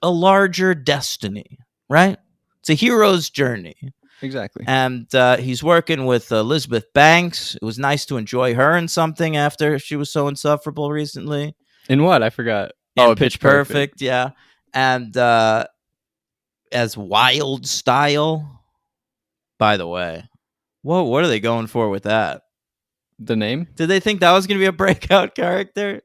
a larger destiny, right? It's a hero's journey. Exactly. And he's working with Elizabeth Banks. It was nice to enjoy her in something after she was so insufferable recently. In what? I forgot. Oh, Pitch Perfect, yeah. And as Wild Style. By the way, what are they going for with that? The name? Did they think that was going to be a breakout character?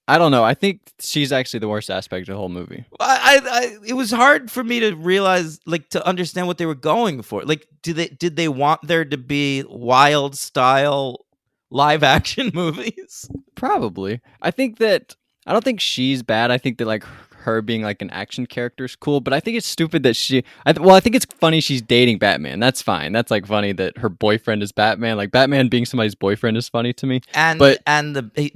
I don't know. I think she's actually the worst aspect of the whole movie. It was hard for me to realize, like, to understand what they were going for. Like, did they want there to be Wild Style live action movies? Probably. I don't think she's bad. I think that like her being like an action character is cool, but I think it's stupid that I think it's funny she's dating Batman. That's fine. That's like funny that her boyfriend is Batman. Like Batman being somebody's boyfriend is funny to me. And But-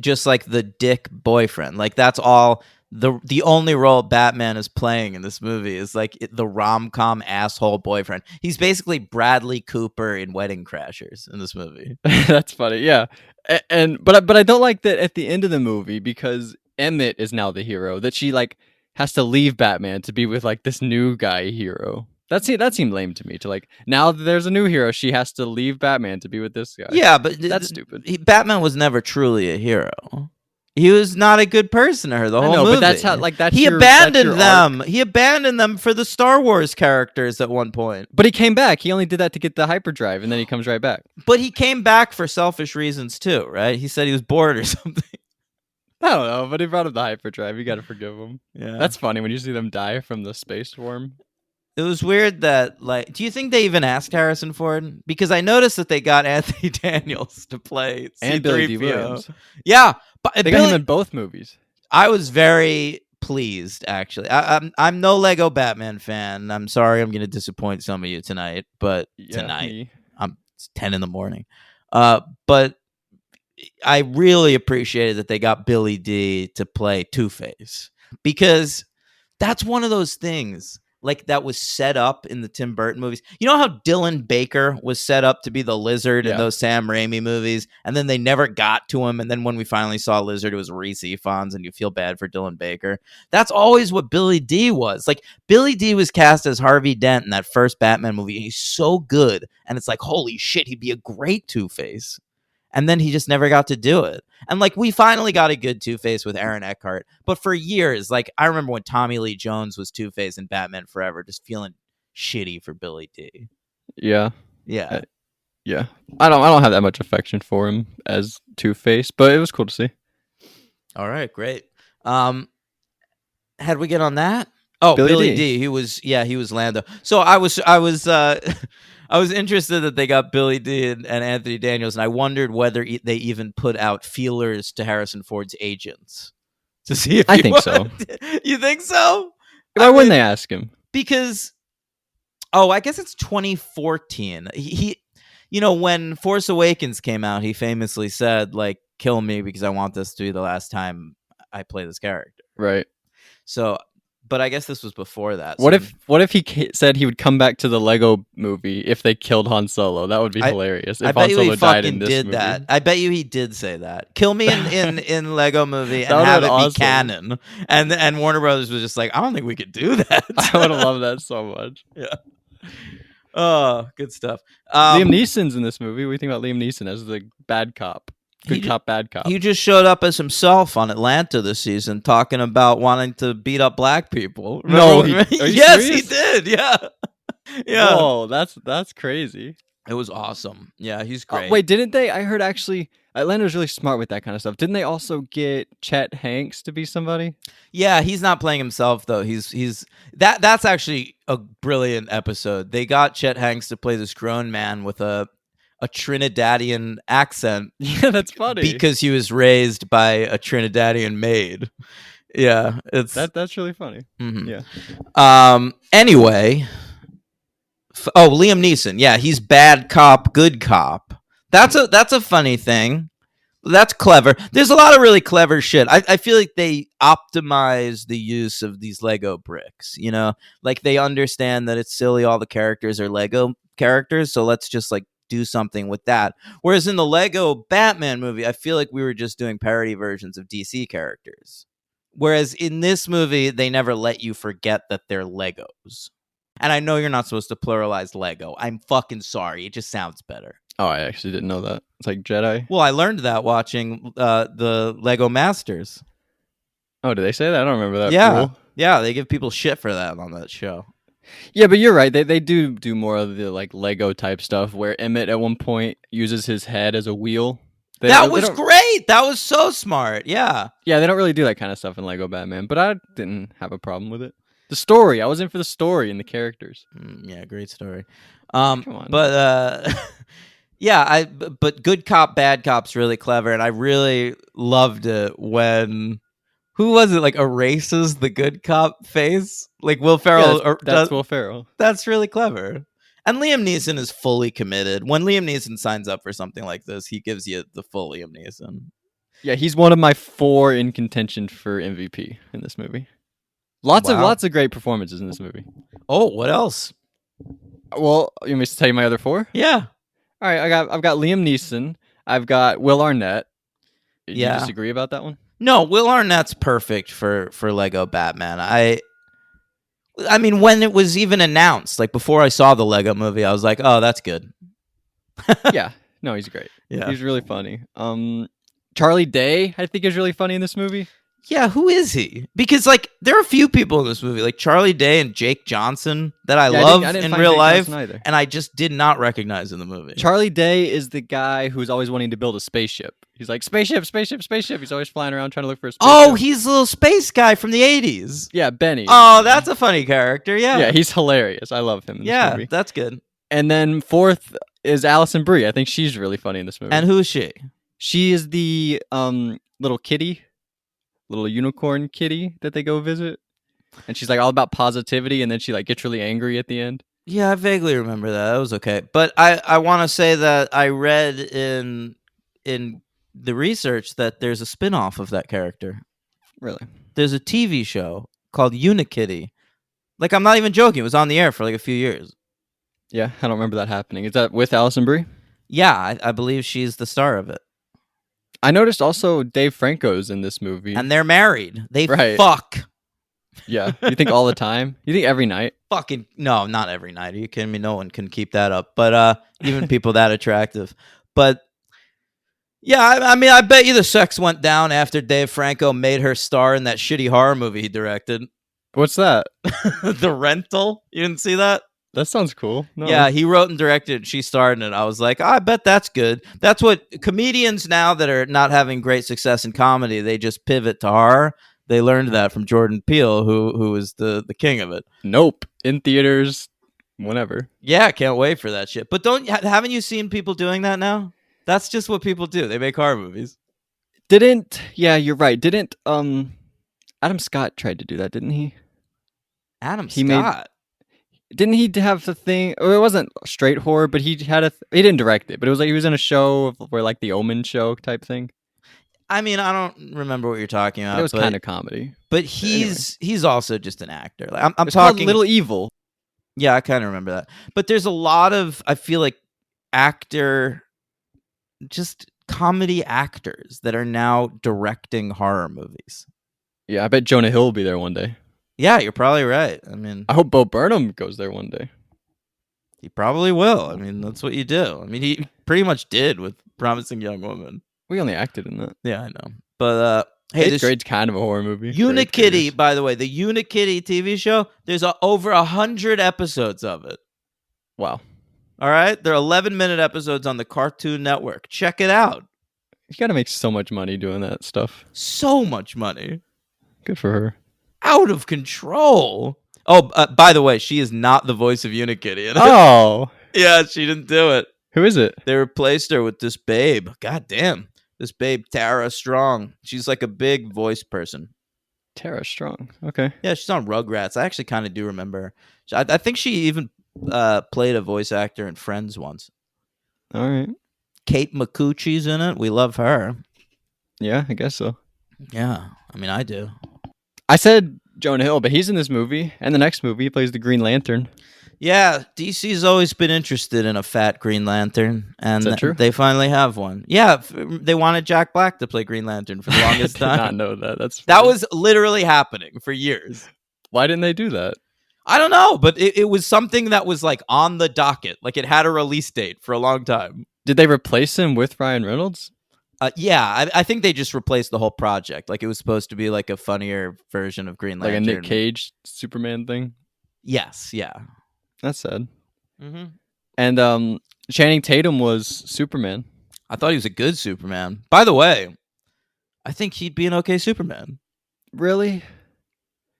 just like the dick boyfriend, like that's all. The only role Batman is playing in this movie is like the rom-com asshole boyfriend. He's basically Bradley Cooper in Wedding Crashers in this movie. That's funny. Yeah. But I don't like that at the end of the movie because Emmett is now the hero, that she like has to leave Batman to be with like this new guy hero. That seemed lame to me. To like now that there's a new hero, she has to leave Batman to be with this guy. Yeah, but That's stupid. Batman was never truly a hero. He was not a good person to her the I whole know, movie. but that's how like that's he your, abandoned that's your them. arc. He abandoned them for the Star Wars characters at one point. But he came back. He only did that to get the hyperdrive, and then he comes right back. But he came back for selfish reasons too, right? He said he was bored or something. I don't know, but he brought up the hyperdrive. You got to forgive him. Yeah, That's funny when you see them die from the space worm. it was weird that, like, do you think they even asked Harrison Ford? Because I noticed that they got Anthony Daniels to play And Billy D. C-3PO. Williams. Yeah, but They got him in both movies. I was very pleased, actually. I'm no Lego Batman fan. I'm sorry, I'm going to disappoint some of you tonight, but Yeah, tonight me. it's 10 in the morning. But I really appreciated that they got Billy D to play Two-Face, because that's one of those things like that was set up in the Tim Burton movies. You know how Dylan Baker was set up to be the Lizard in Yeah. those Sam Raimi movies, and then they never got to him, and then when we finally saw Lizard, it was Reese Ifans, and you feel bad for Dylan Baker. That's always what Billy D was. Like, Billy D was cast as Harvey Dent in that first Batman movie, and he's so good, and it's like, holy shit, he'd be a great Two-Face. And then he just never got to do it. And like, we finally got a good Two-Face with Aaron Eckhart. But for years, like, I remember when Tommy Lee Jones was Two-Face in Batman Forever, just feeling shitty for Billy D. Yeah. Yeah. Yeah. I don't have that much affection for him as Two-Face, but it was cool to see. All right, great. How'd we get on that? Oh, Billy Billy D. D. He was Lando. So I was I was interested that they got Billy D and Anthony Daniels, and I wondered whether they even put out feelers to Harrison Ford's agents to see if I he think so. You think so? Why wouldn't they ask him? Because, I guess it's 2014. He when Force Awakens came out, he famously said, like, kill me because I want this to be the last time I play this character. Right. So, but I guess this was before that. What so- if he said he would come back to the Lego movie if they killed Han Solo? That would be hilarious. If I bet Han you Solo he died in fucking this did movie. that. I bet you he did say that. Kill me in Lego movie That and would've have it been be awesome. canon. And Warner Brothers was just like, I don't think we could do that. I would have loved that so much. Oh, good stuff. Liam Neeson's in this movie. What do you think about Liam Neeson as the bad cop? Good He- cop, bad cop. He just showed up as himself on Atlanta this season, talking about wanting to beat up black people. No, Remember- are you yes, serious? he did. Yeah, yeah. Whoa, that's crazy. It was awesome. Yeah, he's great. Wait, didn't they? I heard actually Atlanta's really smart with that kind of stuff. Didn't they also get Chet Hanks to be somebody? Yeah, he's not playing himself though. He's that's actually a brilliant episode. They got Chet Hanks to play this grown man with a Trinidadian accent Yeah, that's funny. because he was raised by a Trinidadian maid. Yeah, it's That's really funny. mhm. Yeah. Anyway, Liam Neeson. Yeah, he's bad cop, good cop. That's a funny thing. That's clever. There's a lot of really clever shit. I feel like they optimize the use of these Lego bricks. You know, like they understand that it's silly. All the characters are Lego characters, so let's just like do something with that. Whereas in the Lego Batman movie, I feel like we were just doing parody versions of DC characters. Whereas in this movie, they never let you forget that they're Legos. And I know you're not supposed to pluralize Lego. I'm fucking sorry. It just sounds better. Oh, I actually didn't know that. It's like Jedi. Well, I learned that watching the Lego Masters. Oh, did they say that? I don't remember that. Yeah. rule. Yeah, they give people shit for that on that show. Yeah, but you're right. They do more of the like Lego type stuff where Emmett at one point uses his head as a wheel. That was great. That was so smart. Yeah. Yeah, they don't really do that kind of stuff in Lego Batman, but I didn't have a problem with it. The story, I was in for the story and the characters. Yeah, great story. Come on. But yeah, but good cop, bad cop's really clever, and I really loved it when who was it like erases the good cop face? Like Will Ferrell. Yeah, that's Will Ferrell. That's really clever. And Liam Neeson is fully committed. When Liam Neeson signs up for something like this, he gives you the full Liam Neeson. Yeah, he's one of my 4 in contention for MVP in this movie. Lots of great performances in this movie. Oh, what else? Well, you want me to tell you my other 4? Yeah. All right, I've got Liam Neeson. I've got Will Arnett. Do Yeah. you disagree about that one? No, Will Arnett's perfect for Lego Batman. I mean, when it was even announced, like before I saw the Lego movie, I was like, "Oh, that's good." Yeah. No, he's great. Yeah. He's really funny. Charlie Day, I think, is really funny in this movie. Yeah, who is he? Because like there are a few people in this movie, like Charlie Day and Jake Johnson, that I love I didn't in find real Jake life, Johnson either. and I just did not recognize in the movie. Charlie Day is the guy who's always wanting to build a spaceship. He's like, spaceship, spaceship, spaceship. He's always flying around trying to look for a spaceship. Oh, he's the little space guy from the 80s. Yeah, Benny. Oh, that's a funny character. Yeah. Yeah, he's hilarious. I love him in this movie. That's good. And then 4th is Alison Brie. I think she's really funny in this movie. And who is she? She is the little kitty, little unicorn kitty that they go visit. And she's like all about positivity, and then she like gets really angry at the end. Yeah, I vaguely remember that. That was okay. But I want to say that I read in the research that there's a spin-off of that character. Really? There's a TV show called Unikitty. Like, I'm not even joking. It was on the air for like a few years. Yeah, I don't remember that happening. Is that with Alison Brie? Yeah, I believe she's the star of it. I noticed also Dave Franco's in this movie. And they're married. They Right. fuck. Yeah. You think all the time? You think every night? Fucking no, not every night. Are you kidding me? No one can keep that up. But even people that attractive. But yeah, I mean, I bet you the sex went down after Dave Franco made her star in that shitty horror movie he directed, What's that? The Rental. You didn't see that? That sounds cool. No. Yeah, he wrote and directed. She starred in it. I was like, I bet that's good. That's what comedians now that are not having great success in comedy, they just pivot to horror. They learned that from Jordan Peele, who is the king of it. Nope. In theaters, whenever. Yeah, I can't wait for that shit. But haven't you seen people doing that now? That's just what people do. They make horror movies. Yeah, you're right. Adam Scott tried to do that, didn't he? Adam He made- Scott. Didn't he have the thing? Oh, it wasn't straight horror, but he had he didn't direct it, but it was like he was in a show where like the Omen show type thing. I mean, I don't remember what you're talking about. It was kind of comedy. But he's also just an actor. Like, I'm It's called talking Little Evil. Yeah, I kind of remember that. But there's a lot of, I feel like, just comedy actors that are now directing horror movies. Yeah, I bet Jonah Hill will be there one day. Yeah, you're probably right. I mean, I hope Bo Burnham goes there one day. he probably will. I mean, that's what you do. I mean, he pretty much did with Promising Young Woman. We only acted in that. Yeah, I know. But hey, Eighth this Grade's kind of a horror movie. Unikitty, by the way, the Unikitty TV show. There's over 100 episodes of it. Wow. All right, they're 11-minute episodes on the Cartoon Network. Check it out. You gotta make so much money doing that stuff. So much money. Good for her. Out of control. Oh, by the way, she is not the voice of Unikitty. In it. Oh, Yeah, she didn't do it. who is it? They replaced her with this babe. God damn. This babe, Tara Strong. She's like a big voice person. Tara Strong. Okay. Yeah, she's on Rugrats. I actually kind of do remember her. I think she even played a voice actor in Friends once. All right. Kate McCucci's in it. We love her. Yeah, I guess so. Yeah, I mean, I do. I said Jonah Hill, but he's in this movie and the next movie. He plays the Green Lantern. Yeah, DC's always been interested in a fat Green Lantern, and Is that true? they finally have one. Yeah, they wanted Jack Black to play Green Lantern for the I longest did not time. know that. That That was literally happening for years. Why didn't they do that? I don't know, but it was something that was like on the docket. Like it had a release date for a long time. Did they replace him with Ryan Reynolds? Yeah, I think they just replaced the whole project. Like it was supposed to be like a funnier version of Green Like a Lantern. Nick Cage Superman thing? Yes, yeah. That's sad. Mm-hmm. And Channing Tatum was Superman. I thought he was a good Superman. By the way, I think he'd be an okay Superman. Really?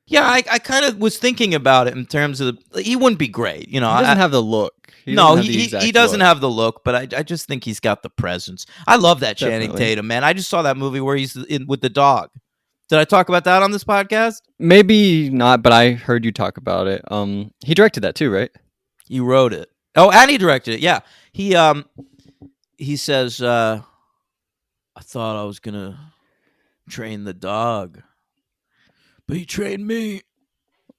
Yeah, I kind of was thinking about it in terms of he wouldn't be great, you know. He doesn't have the look. No, doesn't have the he exact doesn't look. have the look, but I just think he's got the presence. I love that Channing Definitely. Tatum, man. I just saw that movie where he's in with the dog. Did I talk about that on this podcast? Maybe not, but I heard you talk about it. He directed that too, right? He wrote it. Oh, and he directed it. Yeah. He says, I thought I was gonna train the dog, but he trained me.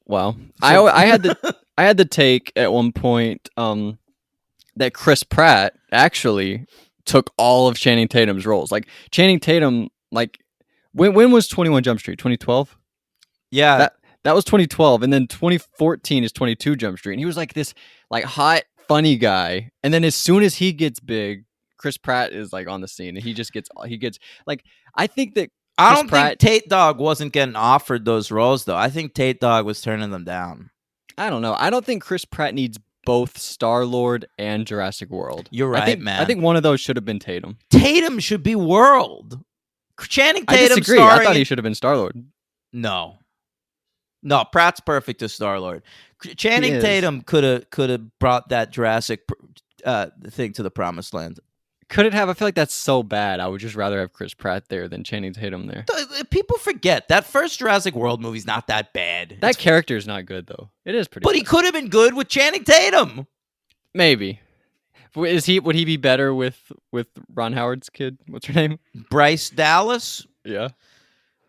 Wow. So- I had the take at one point that Chris Pratt actually took all of Channing Tatum's roles. Like Channing Tatum, like when was 21 Jump Street? 2012? Yeah. That was 2012, and then 2014 is 22 Jump Street. And he was like this like hot, funny guy. And then as soon as he gets big, Chris Pratt is like on the scene, and he gets like I think that I Chris don't Pratt- think Tate Dog wasn't getting offered those roles though. I think Tate Dog was turning them down. I don't know. I don't think Chris Pratt needs both Star-Lord and Jurassic World. You're right, I think, man. I think one of those should have been Tatum. Tatum should be World. Channing I Tatum disagree. starring I thought he in- should have been Star-Lord. No, Pratt's perfect as Star Lord. Channing is. Tatum could have brought that Jurassic thing to the promised land. Could it have? I feel like that's so bad. I would just rather have Chris Pratt there than Channing Tatum there. People forget that first Jurassic World movie's not that bad. That character is not good though. It is pretty. But he bad. could have been good with Channing Tatum. Maybe. Would he be better with Ron Howard's kid? What's her name? Bryce Dallas. Yeah.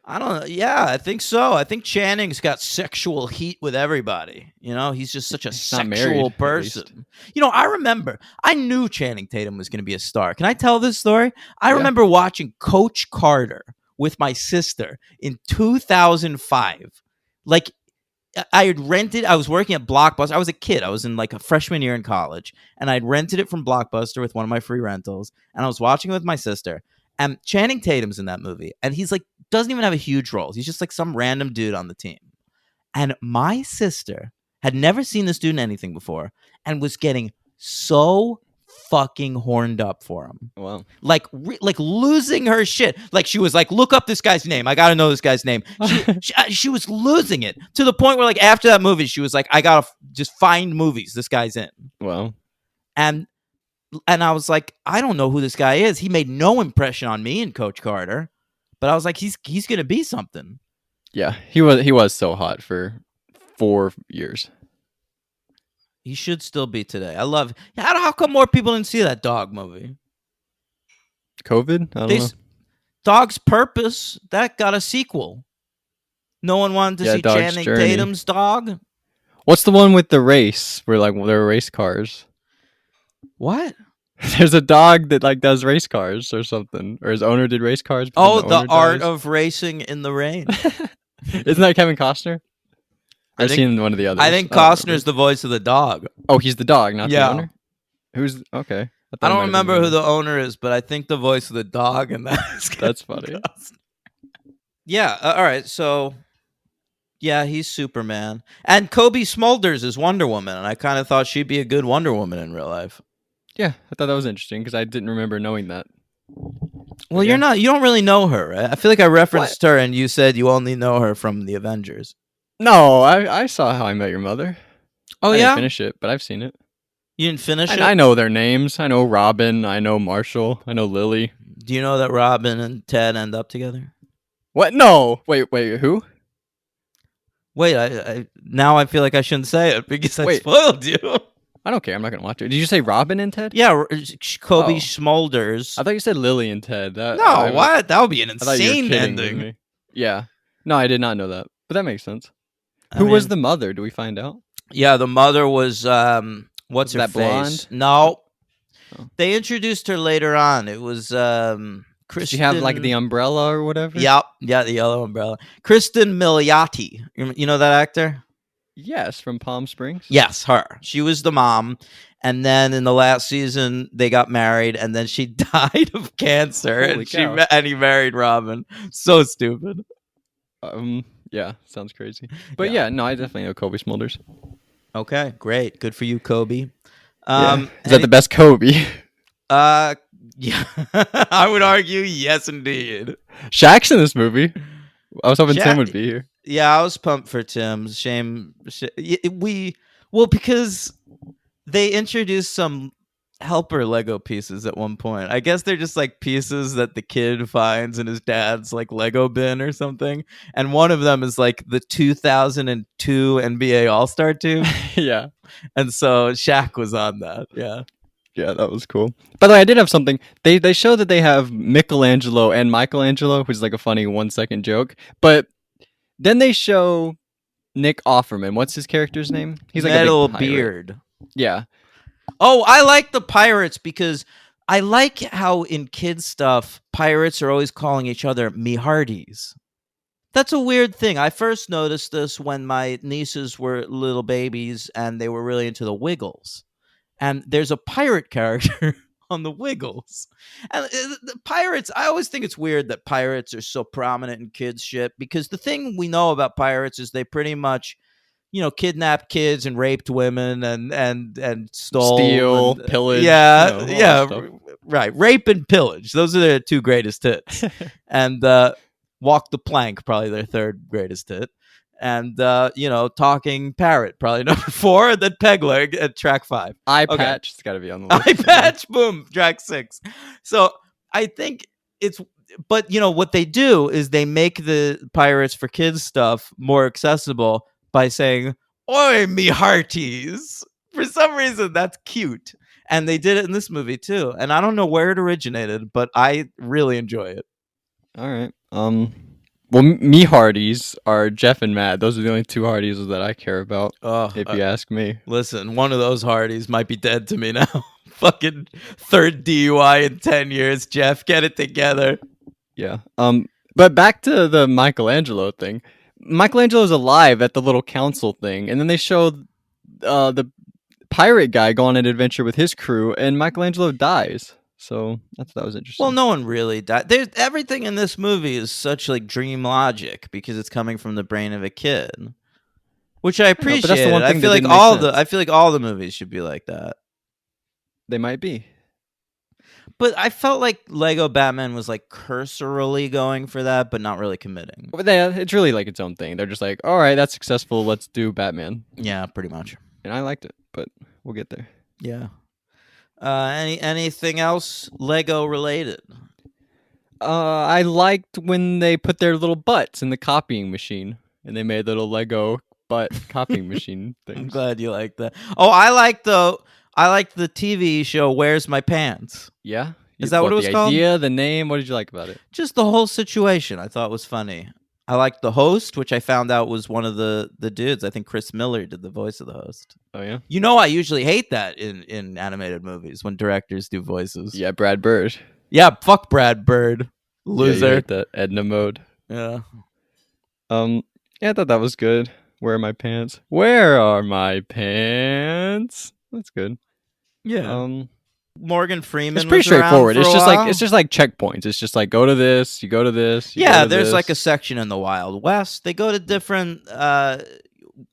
I don't know. Yeah, I think so. I think Channing's got sexual heat with everybody. You know, he's just such a He's not sexual married, at person. You know, I remember, I knew Channing Tatum was going to be a star. Can I tell this story? I Yeah. remember watching Coach Carter with my sister in 2005. Like, I was working at Blockbuster. I was a kid. I was in like a freshman year in college, and I'd rented it from Blockbuster with one of my free rentals, and I was watching it with my sister. And Channing Tatum's in that movie, and he's like, doesn't even have a huge role. He's just like some random dude on the team. And my sister had never seen this dude in anything before and was getting so fucking horned up for him. Well, Like losing her shit. Like she was like, look up this guy's name. I got to know this guy's name. She was losing it to the point where like after that movie, she was like, I got to just find movies this guy's in. well, And I was like, I don't know who this guy is. He made no impression on me in Coach Carter. But I was like, he's going to be something. yeah. He was so hot for 4 years. He should still be today. I love. How come more people didn't see that dog movie? COVID? I don't know. Dog's Purpose that got a sequel. No one wanted to Yeah, see Dog's Channing Journey. Tatum's dog. What's the one with the race where like there are race cars? What? There's a dog that like does race cars or something, or his owner did race cars. but Oh, then the owner art dies. of racing in the rain. Isn't that Kevin Costner? I I've think- seen one of the others. I think don't remember. Costner's the voice of the dog. Oh, he's the dog, not Yeah. the owner. Who's okay? I thought it don't might have remember been who the owner is, but I think the voice of the dog, and that's That's funny. Yeah. All right. So, Yeah, he's Superman. And Kobe Smulders is Wonder Woman, and I kind of thought she'd be a good Wonder Woman in real life. Yeah, I thought that was interesting because I didn't remember knowing that. Well, Yeah. you don't really know her, right? I feel like I referenced her and you said you only know her from the Avengers. No, I saw How I Met Your Mother. Oh, I yeah? didn't finish it, but I've seen it. You didn't finish it? I know their names. I know Robin. I know Marshall. I know Lily. Do you know that Robin and Ted end up together? What? No. Wait. Who? Wait, now I feel like I shouldn't say it because I Wait. spoiled you. I don't care. I'm not gonna watch it. Did you say Robin and Ted? Yeah, Kobe Oh. Smulders. I thought you said Lily and Ted. No, what? That would be an I thought you were insane kidding with ending. me. Yeah. No, I did not know that. But that makes sense. I Who was mean, the mother? Do we find out? Yeah, the mother was what's Was her that face? blonde? No. Oh. They introduced her later on. It was Did Kristen. she have like the umbrella or whatever? Yep, yeah, the yellow umbrella. Kristen Milioti. You know that actor? Yes, from Palm Springs. Yes, her. She was the mom. And then in the last season, they got married, and then she died of cancer, Holy cow. and he married Robin. So stupid. Yeah, sounds crazy. But Yeah. yeah, no, I definitely know Kobe Smulders. Okay, great. Good for you, Kobe. Yeah. Is that the best Kobe? Yeah, I would argue yes, indeed. Shaq's in this movie. I was hoping Shaq- Tim would be here. Yeah, I was pumped for Tim. Because they introduced some helper Lego pieces at one point. I guess they're just like pieces that the kid finds in his dad's like Lego bin or something. And one of them is like the 2002 NBA All-Star team. Yeah. And so Shaq was on that. Yeah. Yeah, that was cool. By the way, I did have something. They show that they have Michelangelo and Michelangelo, which is like a funny 1-second joke. But then they show Nick Offerman. What's his character's name? He's like Metal a big pirate. beard. Yeah. Oh, I like the pirates because I like how in kids stuff pirates are always calling each other me hearties. That's a weird thing. I first noticed this when my nieces were little babies and they were really into the Wiggles. And there's a pirate character on the Wiggles. And the pirates, I always think it's weird that pirates are so prominent in kids shit because the thing we know about pirates is they pretty much kidnapped kids and raped women and stole, Steal, and, pillage. yeah, all that yeah, stuff. right. Rape and pillage. Those are their two greatest hits. And Walk the Plank, probably their third greatest hit. And Talking Parrot, probably number 4. And then Peg Leg at track 5. Eye Okay. patch. It's got to be on the list. Eye Patch, boom, track 6. So I think but what they do is they make the Pirates for Kids stuff more accessible by saying, "Oi, me hearties." For some reason, that's cute. And they did it in this movie too. And I don't know where it originated, but I really enjoy it. All right. Well, me Hardys are Jeff and Matt. Those are the only two Hardys that I care about, Oh, if you ask me. listen, one of those Hardys might be dead to me now. Fucking third DUI in 10 years, Jeff. Get it together. Yeah. But back to the Michelangelo thing. Michelangelo's alive at the little council thing, and then they show the pirate guy go on an adventure with his crew, and Michelangelo dies. So that was interesting. Well, no one really died. There's everything in this movie is such like dream logic because it's coming from the brain of a kid, which I but that's appreciate. the one I thing feel that like didn't make I feel like all the movies should be like that. They might be. But I felt like Lego Batman was like cursorily going for that, but not really committing. But it's really like its own thing. They're just like, all right, that's successful. Let's do Batman. Yeah, pretty much. And I liked it, but we'll get there. Yeah. Anything else Lego related? I liked when they put their little butts in the copying machine, and they made little Lego butt copying machine I'm things. glad you like that. Oh, I liked the TV show Where's My Pants? Yeah. Is that what it was the called? idea, the name. What did you like about it? Just the whole situation I thought was funny. I liked the host, which I found out was one of the dudes. I think Chris Miller did the voice of the host. Oh yeah. I usually hate that in animated movies when directors do voices. Yeah, Brad Bird. Yeah, fuck Brad Bird. Yeah, you Loser. hate that Edna mode. Yeah. Yeah, I thought that was good. Where are my pants? Where are my pants? That's good. Yeah. Morgan Freeman. It's pretty was around straightforward. for It's a just while. like checkpoints. It's just like go to this, you go to this. You Yeah, go to there's like a this. section in the Wild West. They go to different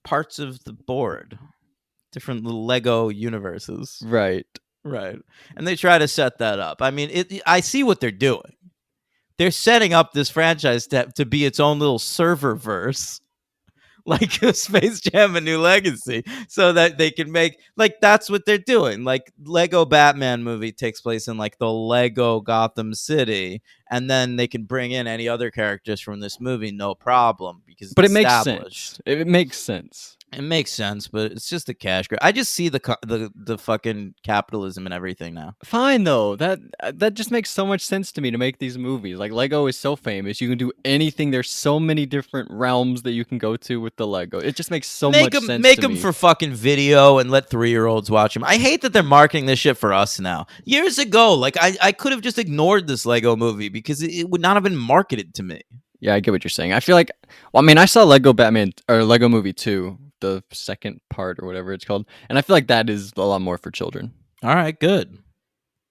parts of the board, different little Lego universes. Right. Right. And they try to set that up. I mean, I see what they're doing. They're setting up this franchise to be its own little server verse, like Space Jam: A New Legacy, so that they can make, like, that's what they're doing. Like, Lego Batman movie takes place in like the Lego Gotham City, and then they can bring in any other characters from this movie, no problem, because But it's it makes established. sense. It makes sense. It makes sense, but it's just a cash grab. I just see the fucking capitalism and everything now. Fine though. That just makes so much sense to me to make these movies. Like Lego is so famous. You can do anything. There's so many different realms that you can go to with the Lego. It just makes so much sense Make to them me. for fucking video and let 3-year-olds watch them. I hate that they're marketing this shit for us now. Years ago, like I could have just ignored this Lego movie because it would not have been marketed to me. Yeah, I get what you're saying. I feel like, well, I mean, I saw Lego Batman or Lego Movie 2, the second part or whatever it's called, and I feel like that is a lot more for children. All right, good.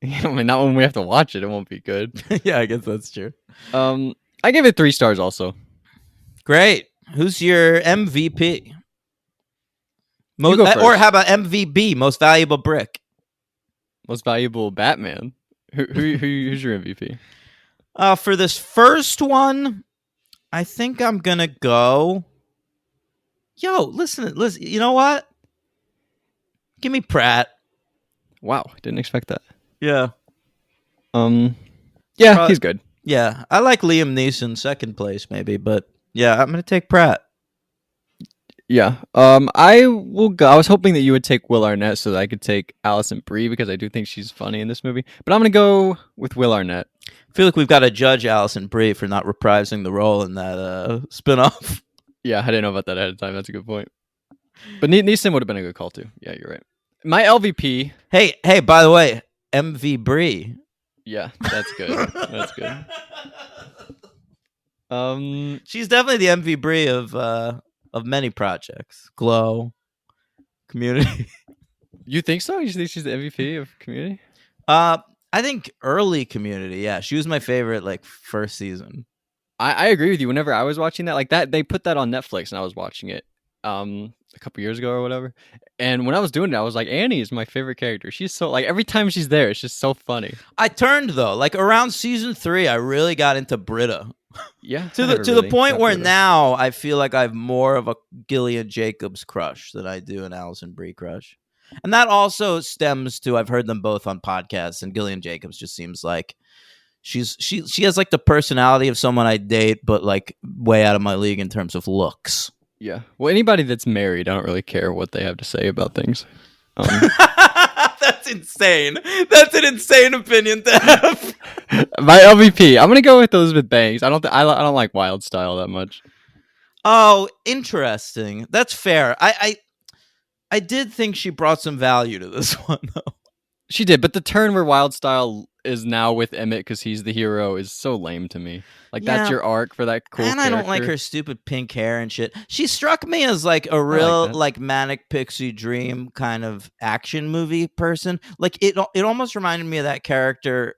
I mean, not when we have to watch it, it won't be good. Yeah, I guess that's true. I give it 3 stars also. Great. Who's your MVP? You go Or first. how about MVB, most valuable brick? Most valuable Batman. Who's your MVP? For this first one, I think I'm gonna go. Yo, listen. You know what? Give me Pratt. Wow, didn't expect that. Yeah, Yeah, Pro- he's good. yeah. I like Liam Neeson, second place maybe, but yeah, I'm gonna take Pratt. Yeah. I will go. I was hoping that you would take Will Arnett so that I could take Alison Brie because I do think she's funny in this movie. But I'm gonna go with Will Arnett. I feel like we've got to judge Alison Brie for not reprising the role in that spinoff. Yeah, I didn't know about that ahead of time. That's a good point. But Neeson would have been a good call too. Yeah, you're right. My LVP. Hey, by the way, MV Brie. Yeah, that's good. That's good. She's definitely the MV Brie of many projects. Glow, Community. You think so? You think she's the MVP of Community? I think early Community. Yeah, she was my favorite. Like first season. I agree with you. Whenever I was watching that, like that, they put that on Netflix, and I was watching it a couple years ago or whatever. And when I was doing it, I was like, Annie is my favorite character. She's so like every time she's there, it's just so funny. I turned though, like around season 3, I really got into Britta. Yeah, To I the never to really the point got where rid of- now I feel like I have more of a Gillian Jacobs crush than I do an Alison Brie crush. And that also stems to, I've heard them both on podcasts, and Gillian Jacobs just seems like she has like the personality of someone I date, but like way out of my league in terms of looks. Yeah. Well, anybody that's married, I don't really care what they have to say about things. That's insane. That's an insane opinion to have. My LVP, I'm gonna go with Elizabeth Banks. I don't don't like Wild Style that much. Oh, interesting. That's fair. I did think she brought some value to this one though. She did, but the turn where Wild Style is now with Emmett because he's the hero is so lame to me. Like that's Yeah. your arc for that cool. And I don't like character. her stupid pink hair and shit. She struck me as like a real that. like manic pixie dream kind of action movie person. Like it almost reminded me of that character.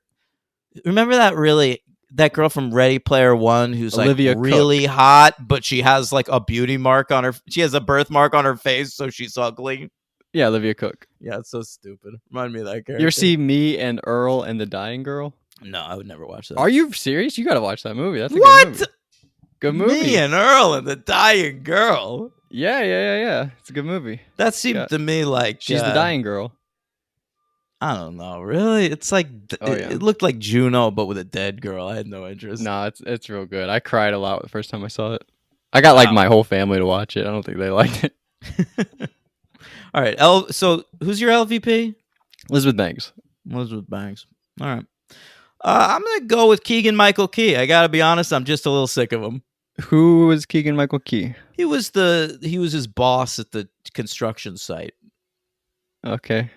Remember that girl from Ready Player One who's Olivia like really hot, but she has like a beauty mark on her. She has a birthmark on her face, so she's ugly. Yeah, Olivia Cook. Yeah, it's so stupid. Remind me of that character. You ever see Me and Earl and the Dying Girl? No, I would never watch that. Are you serious? You gotta watch that movie. That's a What? good movie. Good movie. Me and Earl and the Dying Girl. Yeah. It's a good movie. That seemed Yeah. to me like She's the dying girl. I don't know. Really, it's like Oh, yeah. it looked like Juno, but with a dead girl. I had no interest. No, it's real good. I cried a lot the first time I saw it. I got like Wow. my whole family to watch it. I don't think they liked it. All right. So who's your LVP? Elizabeth Banks. Elizabeth Banks. All right. I'm gonna go with Keegan Michael Key. I gotta be honest. I'm just a little sick of him. Who was Keegan Michael Key? He was his boss at the construction site. Okay.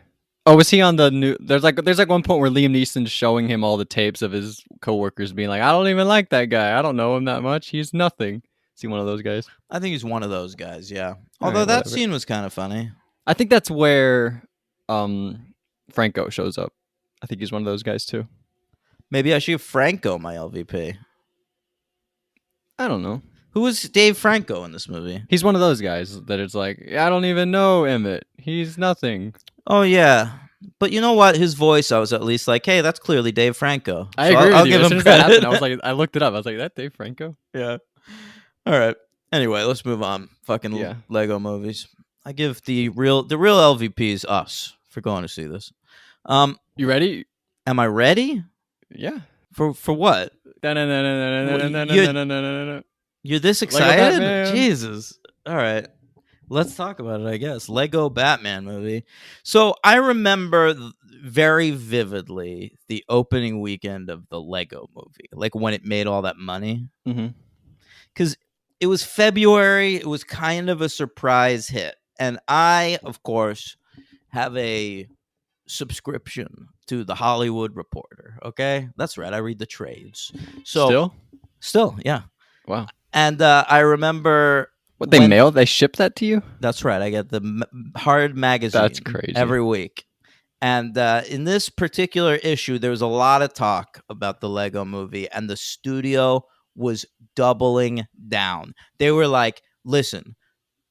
Oh, was he on the new? There's like one point where Liam Neeson's showing him all the tapes of his coworkers being like, I don't even like that guy. I don't know him that much. He's nothing. Is he one of those guys? I think he's one of those guys. Yeah. All Although right, that whatever. scene was kind of funny. I think that's where Franco shows up. I think he's one of those guys too. Maybe I should give Franco my LVP. I don't know. Who was Dave Franco in this movie? He's one of those guys that it's like, I don't even know Emmett. He's nothing. Oh yeah, but you know what? His voice, I was at least like, hey, that's clearly Dave Franco. I So agree I'll with you. give As him soon as that credit. happened, I was like, I looked it up. I was like, that Dave Franco? Yeah. All right. Anyway, let's move on. Fucking Yeah. Lego movies. I give the real LVP is us for going to see this. You ready? Am I ready Yeah. for what? No. You're this Lego excited? Batman. Jesus. All right. Let's talk about it, I guess. Lego Batman movie. So I remember very vividly the opening weekend of the Lego movie, like when it made all that money. Mm-hmm. Because it was February. It was kind of a surprise hit. And I, of course, have a subscription to the Hollywood Reporter. Okay? That's right. I read the trades. So Still, yeah. Wow. And I remember What, they mail? They ship that to you? That's right. I get the hard magazine. That's crazy. Every week. And in this particular issue, there was a lot of talk about the Lego movie, and the studio was doubling down. They were like, listen,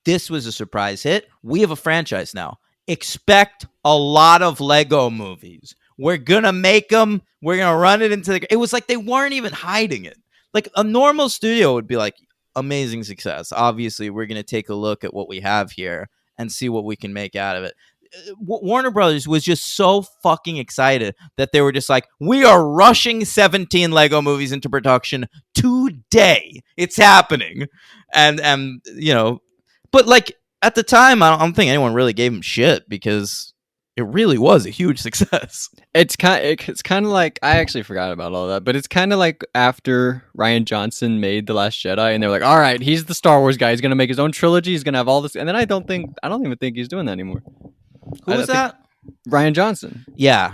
this was a surprise hit. We have a franchise now. Expect a lot of Lego movies. We're going to make them. We're going to run it into the... It was like they weren't even hiding it. Like a normal studio would be like, amazing success. Obviously, we're going to take a look at what we have here and see what we can make out of it. Warner Brothers was just so fucking excited that they were just like, we are rushing 17 Lego movies into production today. It's happening. And you know, but like at the time, I don't think anyone really gave him shit because it really was a huge success. It's kind of like, I actually forgot about all that, but it's kind of like after Rian Johnson made The Last Jedi, and they were like, all right, he's the Star Wars guy. He's gonna make his own trilogy. He's gonna have all this, and then I don't even think he's doing that anymore. Who was that? Rian Johnson. Yeah.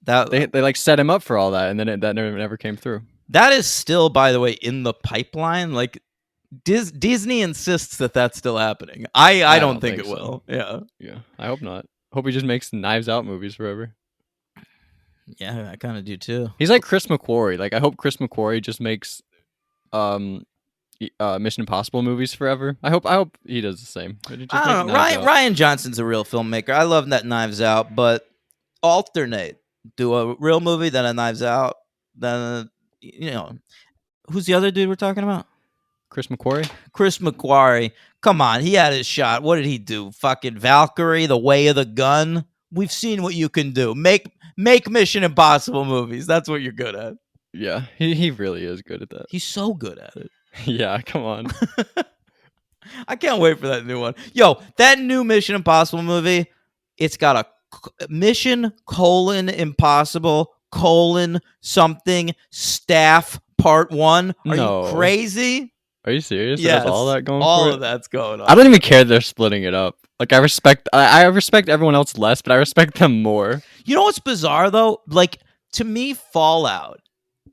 That They like set him up for all that, and then that never came through. That is still, by the way, in the pipeline. Like Disney insists that that's still happening. I don't think it so. will. Yeah. Yeah, I hope not. Hope he just makes Knives Out movies forever. Yeah, I kind of do too. He's like Chris McQuarrie. Like, I hope Chris McQuarrie just makes Mission Impossible movies forever. I hope he does the same. Just make I don't know. Knives Out. Ryan Johnson's a real filmmaker. I love that Knives Out, but alternate. Do a real movie, then a Knives Out, then who's the other dude we're talking about? Chris McQuarrie. Chris McQuarrie. Come on, he had his shot. What did he do? Fucking Valkyrie, The Way of the Gun. We've seen what you can do. Make Mission Impossible movies. That's what you're good at. Yeah, he really is good at that. He's so good at it. Yeah, come on. I can't wait for that new one. Yo, that new Mission Impossible movie, it's got a Mission Impossible something staff part 1. Are No. you crazy? Are you serious? Yes. There's all that going All for of it? that's going on. I don't even care they're splitting it up. Like, I respect everyone else less, but I respect them more. You know what's bizarre though? Like, to me, Fallout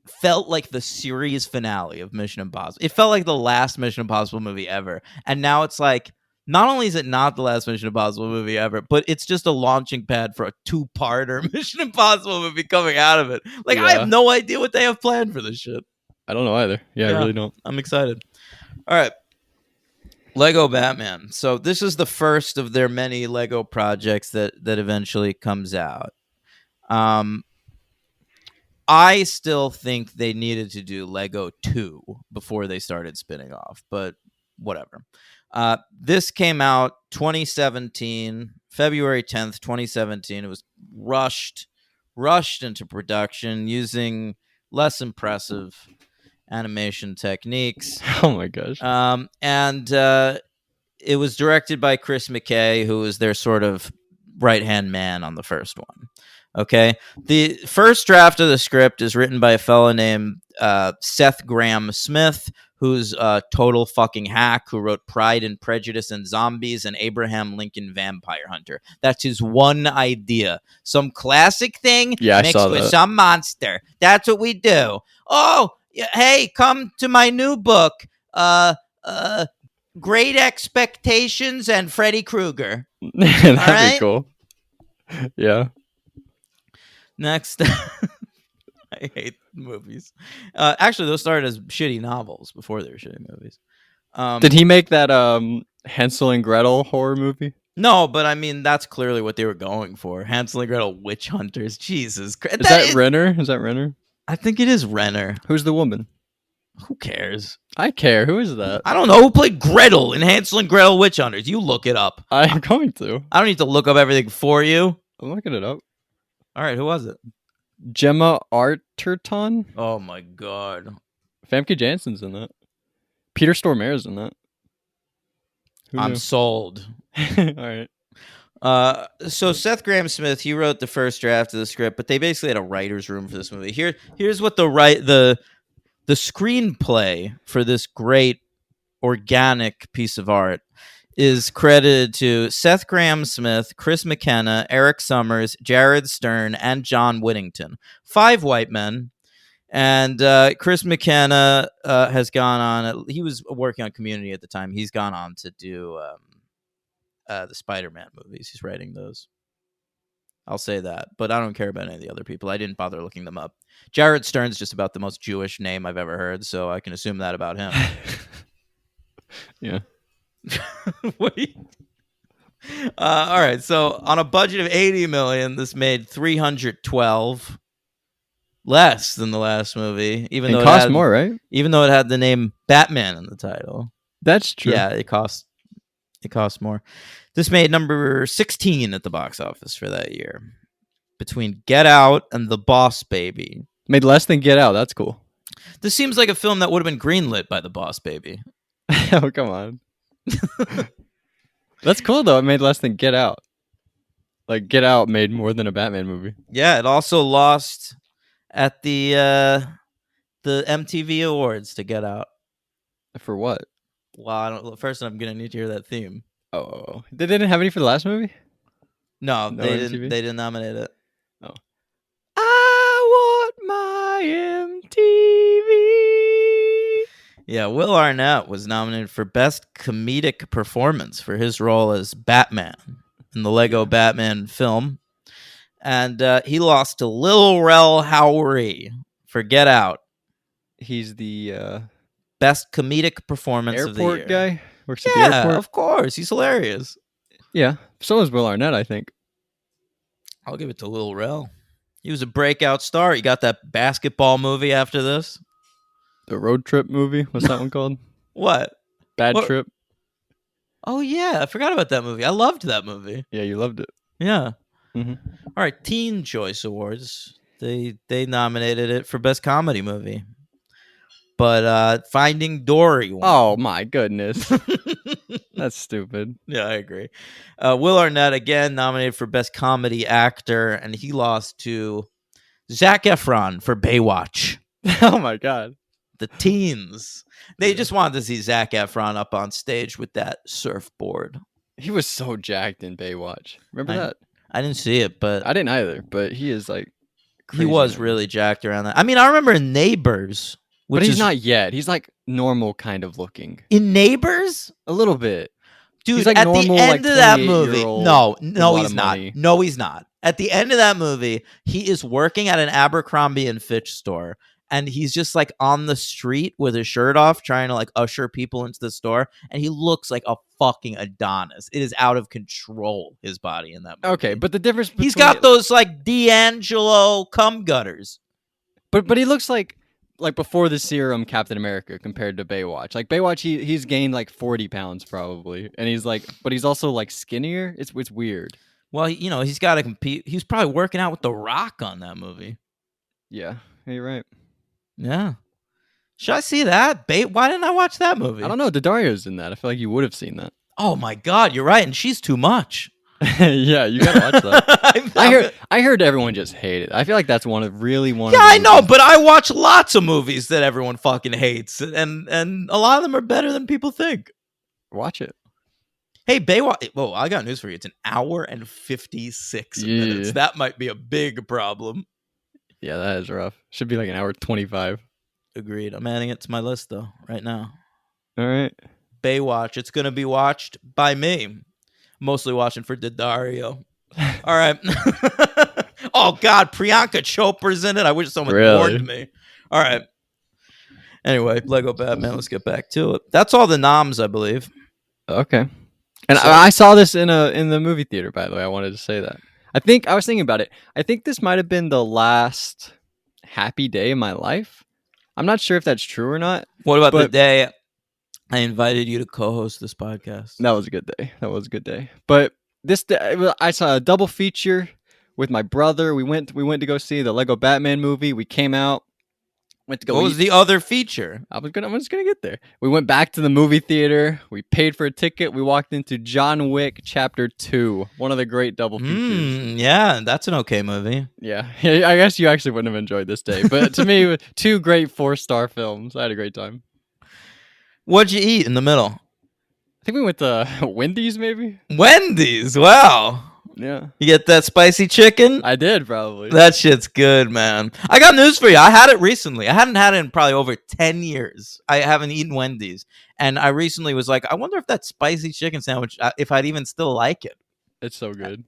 felt like the series finale of Mission Impossible. It felt like the last Mission Impossible movie ever. And now it's like, not only is it not the last Mission Impossible movie ever, but it's just a launching pad for a 2-parter Mission Impossible movie coming out of it. Like, I Yeah. have no idea what they have planned for this shit. I don't know either. Yeah, Yeah. I really don't. I'm excited. All right. Lego Batman. So this is the first of their many Lego projects that eventually comes out. I still think they needed to do Lego 2 before they started spinning off, but whatever. This came out 2017, February 10th, 2017. It was rushed into production using less impressive animation techniques. Oh my gosh. And it was directed by Chris McKay, who was their sort of right-hand man on the first one. Okay. The first draft of the script is written by a fellow named Seth Graham Smith, who's a total fucking hack, who wrote Pride and Prejudice and Zombies and Abraham Lincoln Vampire Hunter. That's his one idea. Some classic thing Yeah, I mixed saw with that. some monster. That's what we do. Oh, hey, come to my new book, Great Expectations and Freddy Krueger. That'd right? be cool. Yeah. Next, I hate movies. Actually, those started as shitty novels before they were shitty movies. Did he make that Hansel and Gretel horror movie? No, but I mean that's clearly what they were going for. Hansel and Gretel witch hunters. Jesus Christ. Is that Renner? Is that Renner? I think it is Renner. Who's the woman? Who cares? I care. Who is that? I don't know who played Gretel in Hansel and Gretel Witch Hunters. You look it up. I'm going to. I don't need to look up everything for you. I'm looking it up. All right, who was it? Gemma Arterton? Oh my god. Famke Janssen's in that. Peter Stormare's in that. Who I'm knew? sold. All right. So Seth Grahame-Smith, he wrote the first draft of the script, but they basically had a writer's room for this movie. Here's what the screenplay for this great organic piece of art is credited to Seth Grahame-Smith, Chris McKenna, Eric Summers, Jared Stern, and John Whittington. 5 white men. And Chris McKenna has gone on. He was working on Community at the time. He's gone on to do the Spider-Man movies. He's writing those. I'll say that. But I don't care about any of the other people. I didn't bother looking them up. Jared Stern's just about the most Jewish name I've ever heard, so I can assume that about him. Yeah. Wait. All right. So on a budget of $80 million, this made $312, less than the last movie. Even though It it cost had, more, right? even though it had the name Batman in the title. That's true. Yeah, it cost more. This made number 16 at the box office for that year, between Get Out and The Boss Baby. Made less than Get Out. That's cool. This seems like a film that would have been greenlit by The Boss Baby. Oh, come on. That's cool, though. It made less than Get Out. Like, Get Out made more than a Batman movie. Yeah, it also lost at the MTV Awards to Get Out. For what? Well, first I'm gonna need to hear that theme. Oh. They didn't have any for the last movie? No, No they MTV? didn't. They didn't nominate it. Oh. I want my MTV. Yeah, Will Arnett was nominated for Best Comedic Performance for his role as Batman in the Lego Batman film, and he lost to Lil Rel Howery for Get Out. He's the Best Comedic Performance of the year. airport guy? Works at the Yeah, airport? of course. He's hilarious. Yeah. So is Will Arnett, I think. I'll give it to Lil Rel. He was a breakout star. He got that basketball movie after this. The road trip movie. What's that one called? What? Bad What- Trip. Oh, yeah. I forgot about that movie. I loved that movie. Yeah, you loved it. Yeah. Mhm. All right. Teen Choice Awards. They nominated it for Best Comedy Movie. But Finding Dory won. Oh my goodness. That's stupid. Yeah, I agree. Will Arnett, again, nominated for Best Comedy Actor, and he lost to Zac Efron for Baywatch. Oh my god. The teens. They Yeah. just wanted to see Zac Efron up on stage with that surfboard. He was so jacked in Baywatch. Remember I- that? I didn't see it, but I didn't either, but he is like he crazy was nice. really jacked around that. I mean, I remember in Neighbors, which But he's is not yet. He's like normal kind of looking. in Neighbors. A little bit. Dude, He's like at normal, the end like, of that movie, 28-year-old no, with a lot he's of not. money. No, he's not. At the end of that movie, he is working at an Abercrombie and Fitch store, and he's just like on the street with his shirt off, trying to like usher people into the store, and he looks like a fucking Adonis. It is out of control, his body in that movie. Okay, but the difference between he's got those like D'Angelo cum gutters. but he looks like before the serum Captain America compared to Baywatch. Like Baywatch, he's gained like 40 pounds probably, and he's like, but he's also like skinnier. It's weird. Well, you know, he's got to compete. He's probably working out with The Rock on that movie. Yeah, you're right. Yeah. Should I see that? Why didn't I watch that movie? I don't know. Daddario's in that. I feel like you would have seen that. Oh my God, you're right, and she's too much. Yeah, you gotta watch that. I I heard everyone just hate it. I feel like that's one of Yeah, the I know, movies- but I watch lots of movies that everyone fucking hates, and a lot of them are better than people think. watch it. Hey, Baywatch. Whoa, I got news for you. It's an hour and 56 minutes. Yeah. That might be a big problem. Yeah, that is rough. Should be like an hour 25. Agreed. I'm adding it to my list though right now. All right. Baywatch. It's gonna be watched by me. Mostly watching for Daddario. All right. Oh God, Priyanka Chopra's in it. I wish someone Really? warned me. All right. Anyway, Lego Batman. Let's get back to it. That's all the noms, I believe. Okay. And So- I saw this in the movie theater, by the way. I wanted to say that. I was thinking about it. I think this might have been the last happy day of my life. I'm not sure if that's true or not. What about the But- day I invited you to co-host this podcast? That was a good day. That was a good day. But this day, I saw a double feature with my brother. We went to go see the Lego Batman movie. We came out, went to go What eat. was the other feature? I'm just gonna get there. We went back to the movie theater. We paid for a ticket. We walked into John Wick Chapter 2, one of the great double features. Yeah, that's an okay movie. Yeah, I guess you actually wouldn't have enjoyed this day, but to me, 2 great 4-star films. I had a great time. What'd you eat in the middle? I think we went to Wendy's, maybe. Wendy's. Wow. Yeah, You get that spicy chicken? I did probably. That shit's good, man. I got news for you. I had it recently. I hadn't had it in probably over 10 years. I haven't eaten Wendy's. And I recently was like, I wonder if that spicy chicken sandwich, if I'd even still like it. It's so good.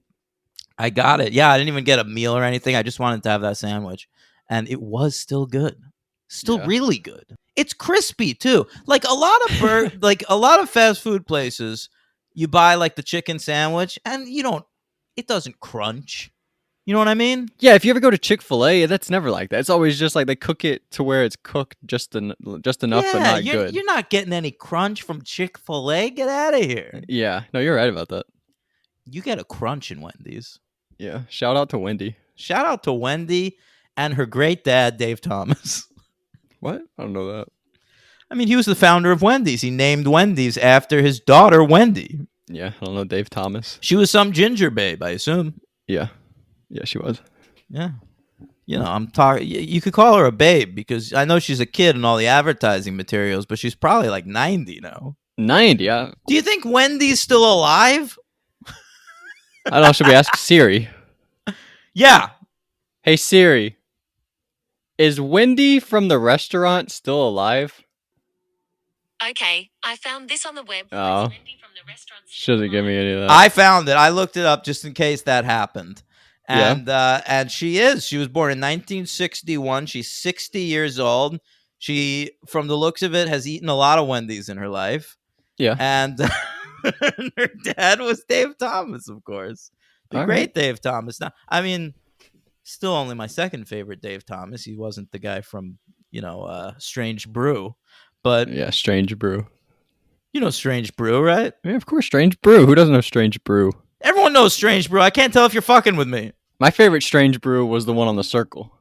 I got it. Yeah, I didn't even get a meal or anything. I just wanted to have that sandwich. And it was still good. Still Yeah. really good. It's crispy too. Like a lot of like a lot of fast food places, you buy like the chicken sandwich and it doesn't crunch. You know what I mean? Yeah, if you ever go to Chick-fil-A, that's never like that. It's always just like they cook it to where it's cooked just enough, but not you're, good. You're not getting any crunch from Chick-fil-A. Get out of here. Yeah, no, you're right about that. You get a crunch in Wendy's. Yeah, shout out to Wendy. Shout out to Wendy and her great dad, Dave Thomas. What? I don't know that. I mean, he was the founder of Wendy's. He named Wendy's after his daughter, Wendy. Yeah, I don't know Dave Thomas. She was some ginger babe, I assume. Yeah, she was. Yeah. I'm talking. You could call her a babe because I know she's a kid in all the advertising materials, but she's probably like 90 now. 90. Yeah, Do you think Wendy's still alive? I don't know. Should we ask Siri? Yeah. Hey Siri, is Wendy from the restaurant still alive? Okay, I found this on the web. Oh. Wendy from the restaurant still Shouldn't give me alive? any of that. I found it. I looked it up just in case that happened. Yeah. And she was born in 1961. She's 60 years old. She, from the looks of it, has eaten a lot of Wendy's in her life. Yeah. And her dad was Dave Thomas, of course. The All great right. Dave Thomas. Now, I mean, still only my second favorite Dave Thomas. He wasn't the guy from, Strange Brew. But Yeah, Strange Brew. you know Strange Brew, right? Yeah, of course, Strange Brew. Who doesn't know Strange Brew? Everyone knows Strange Brew. I can't tell if you're fucking with me. My favorite Strange Brew was the one on the circle.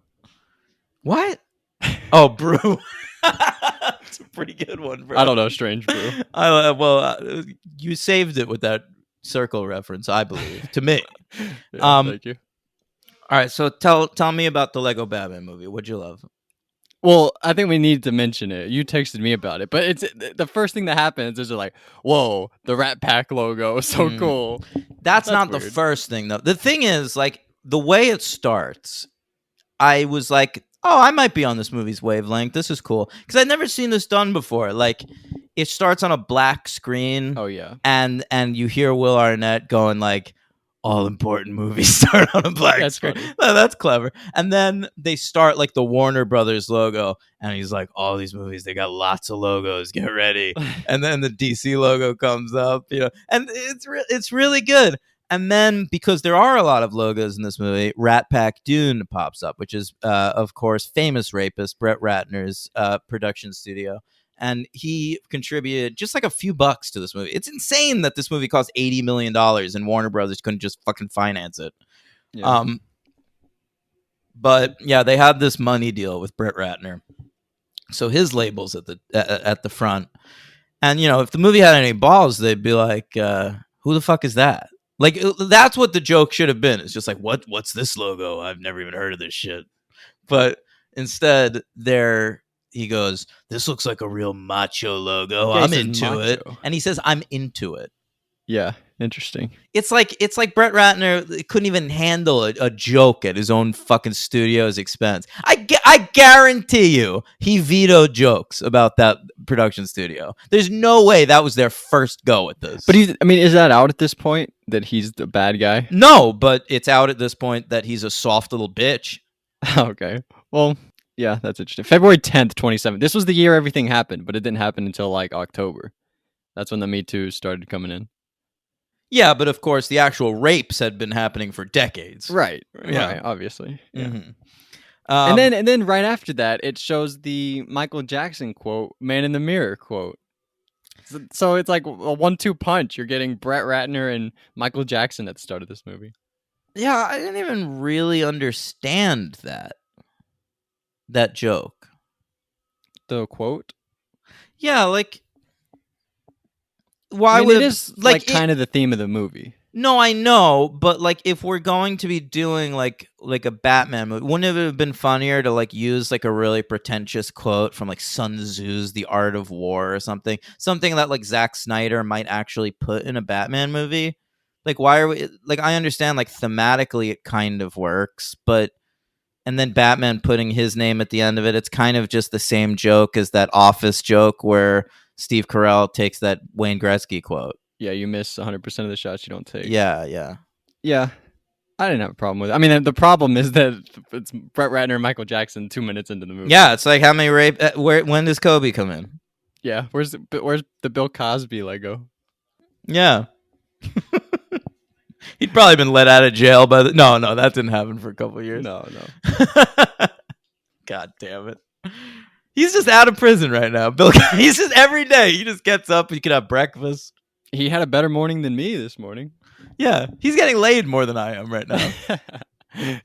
What? Oh, Brew. It's a pretty good one, bro. I don't know Strange Brew. You saved it with that circle reference, I believe, to me. Yeah, Um, thank you. All right, so tell me about the Lego Batman movie. What'd you love? Well, I think we need to mention it. You texted me about it, but it's the first thing that happens is like, whoa, the Rat Pack logo is so Mm. cool. That's That's not the weird. first thing, though. The thing is, like, the way it starts, I was like, oh, I might be on this movie's wavelength. This is cool. Because I'd never seen this done before. Like, it starts on a black screen. Oh yeah, and you hear Will Arnett going like, all important movies start on a black That's screen. funny. Oh, that's clever. And then they start like the Warner Brothers logo, and he's like, all these movies, they got lots of logos, get ready. And then the DC logo comes up, and it's really good. And then, because there are a lot of logos in this movie, Rat Pack Dune pops up, which is, of course, famous rapist Brett Ratner's production studio. And he contributed just like a few bucks to this movie. It's insane that this movie cost $80 million and Warner Brothers couldn't just fucking finance it. yeah. But yeah, they had this money deal with Brett Ratner. So his label's at the front. And, if the movie had any balls, they'd be like, who the fuck is that? Like, that's what the joke should have been. It's just like, what's this logo? I've never even heard of this shit. But instead, he goes, this looks like a real macho logo. Yeah, he I'm says into it. macho. And he says, I'm into it. Yeah. Interesting. It's like Brett Ratner couldn't even handle a joke at his own fucking studio's expense. I guarantee you he vetoed jokes about that production studio. There's no way that was their first go at this. But I mean, is that out at this point that he's the bad guy? No, but it's out at this point that he's a soft little bitch. Okay. Well, yeah, that's interesting. February 10th, 2007. This was the year everything happened, but it didn't happen until like October. That's when the Me Too started coming in. Yeah, but of course the actual rapes had been happening for decades. Right. Yeah. Right. Obviously. Yeah. Mhm. And then right after that, it shows the Michael Jackson quote, "Man in the Mirror" quote. So it's like a 1-2 punch. You're getting Brett Ratner and Michael Jackson at the start of this movie. yeah, I didn't even really understand that joke. The quote. Yeah, like why I mean, would it is like it- kind of the theme of the movie. No, I know, but like if we're going to be doing like a Batman movie, wouldn't it have been funnier to like use like a really pretentious quote from like Sun Tzu's The Art of War or something that like Zack Snyder might actually put in a Batman movie? Like why are we like I understand like thematically it kind of works, but and then Batman putting his name at the end of it, it's kind of just the same joke as that Office joke where Steve Carell takes that Wayne Gretzky quote. Yeah, you miss 100% of the shots you don't take. Yeah, yeah. Yeah. I didn't have a problem with it. I mean, the problem is that it's Brett Ratner and Michael Jackson 2 minutes into the movie. Yeah, it's like how many rape when does Kobe come in? Yeah. Where's the Bill Cosby Lego? Yeah. He'd probably been let out of jail by the No, that didn't happen for a couple of years. No. God damn it. He's just out of prison right now. Bill he's just every day he just gets up, he could have breakfast. He had a better morning than me this morning. Yeah, he's getting laid more than I am right now.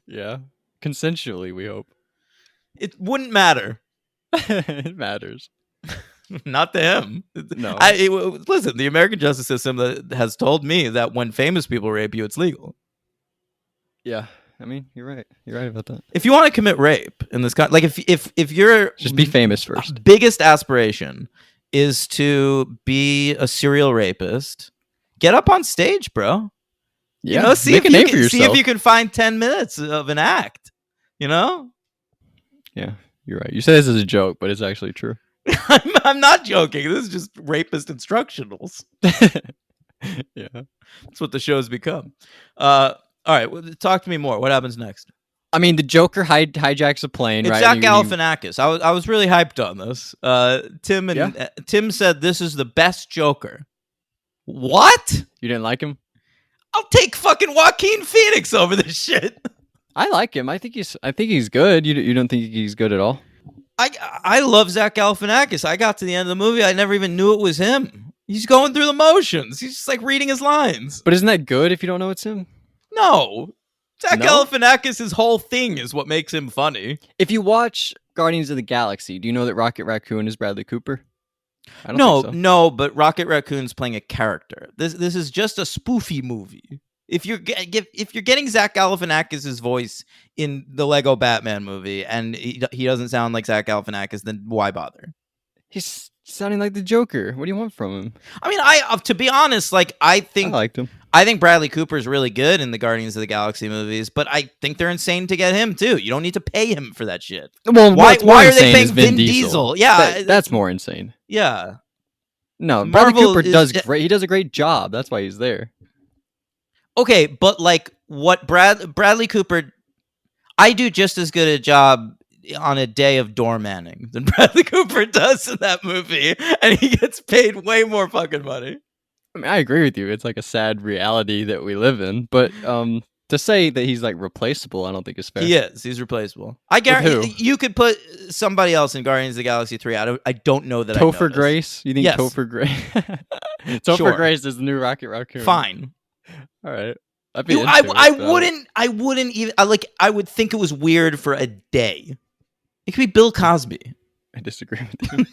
Yeah. Consensually, we hope. It wouldn't matter. It matters. Not to him. No. Listen, the American justice system that has told me that when famous people rape you, it's legal. Yeah. I mean, you're right. You're right about that. If you want to commit rape in this country, like if you're Just be famous first. biggest aspiration is to be a serial rapist, get up on stage, bro. Yeah. You know, see make if a name you for can, yourself. see if you can find 10 minutes of an act. You know, Yeah, you're right. You say this as a joke, but it's actually true. I'm not joking. This is just rapist instructionals. Yeah. That's what the show's become. All right, well, talk to me more. What happens next? I mean, the Joker hijacks a plane, It's right? Zach And you- Galifianakis. I was really hyped on this. Tim said this is the best Joker. What? You didn't like him? I'll take fucking Joaquin Phoenix over this shit. I like him. I think he's good. You don't think he's good at all? I love Zach Galifianakis. I got to the end of the movie. I never even knew it was him. He's going through the motions. He's just like reading his lines. But isn't that good if you don't know it's him? No. Zach No? Galifianakis' whole thing is what makes him funny. If you watch Guardians of the Galaxy, do you know that Rocket Raccoon is Bradley Cooper? I don't No, think so. no, but Rocket Raccoon's playing a character. This is just a spoofy movie. If you're getting Zach Galifianakis' voice in the Lego Batman movie and he doesn't sound like Zach Galifianakis, then why bother? He's sounding like the Joker. What do you want from him? I mean, to be honest, like I I think liked him. Bradley Cooper is really good in the Guardians of the Galaxy movies, but I think they're insane to get him too. You don't need to pay him for that shit. Well, Why- what's more why are they insane paying is Vin Diesel? Yeah, that's more insane. Yeah. No, Marvel Bradley Cooper is- does great. He does a great job. That's why he's there. Okay, but like what Bradley Cooper, I do just as good a job on a day of door manning than Bradley Cooper does in that movie, and he gets paid way more fucking money. I mean, I agree with you. It's like a sad reality that we live in. But to say that he's like replaceable, I don't think is fair. He is. He's replaceable. I guarantee who? you could put somebody else in Guardians of the Galaxy 3. I don't know that. I Topher noticed. Grace? You think Yes. Topher Grace? Topher Sure. Grace is the new Rocket Raccoon. Fine. All right. I'd be You- into I, it, I but wouldn't even I would think it was weird for a day. It could be Bill Cosby. I disagree with you.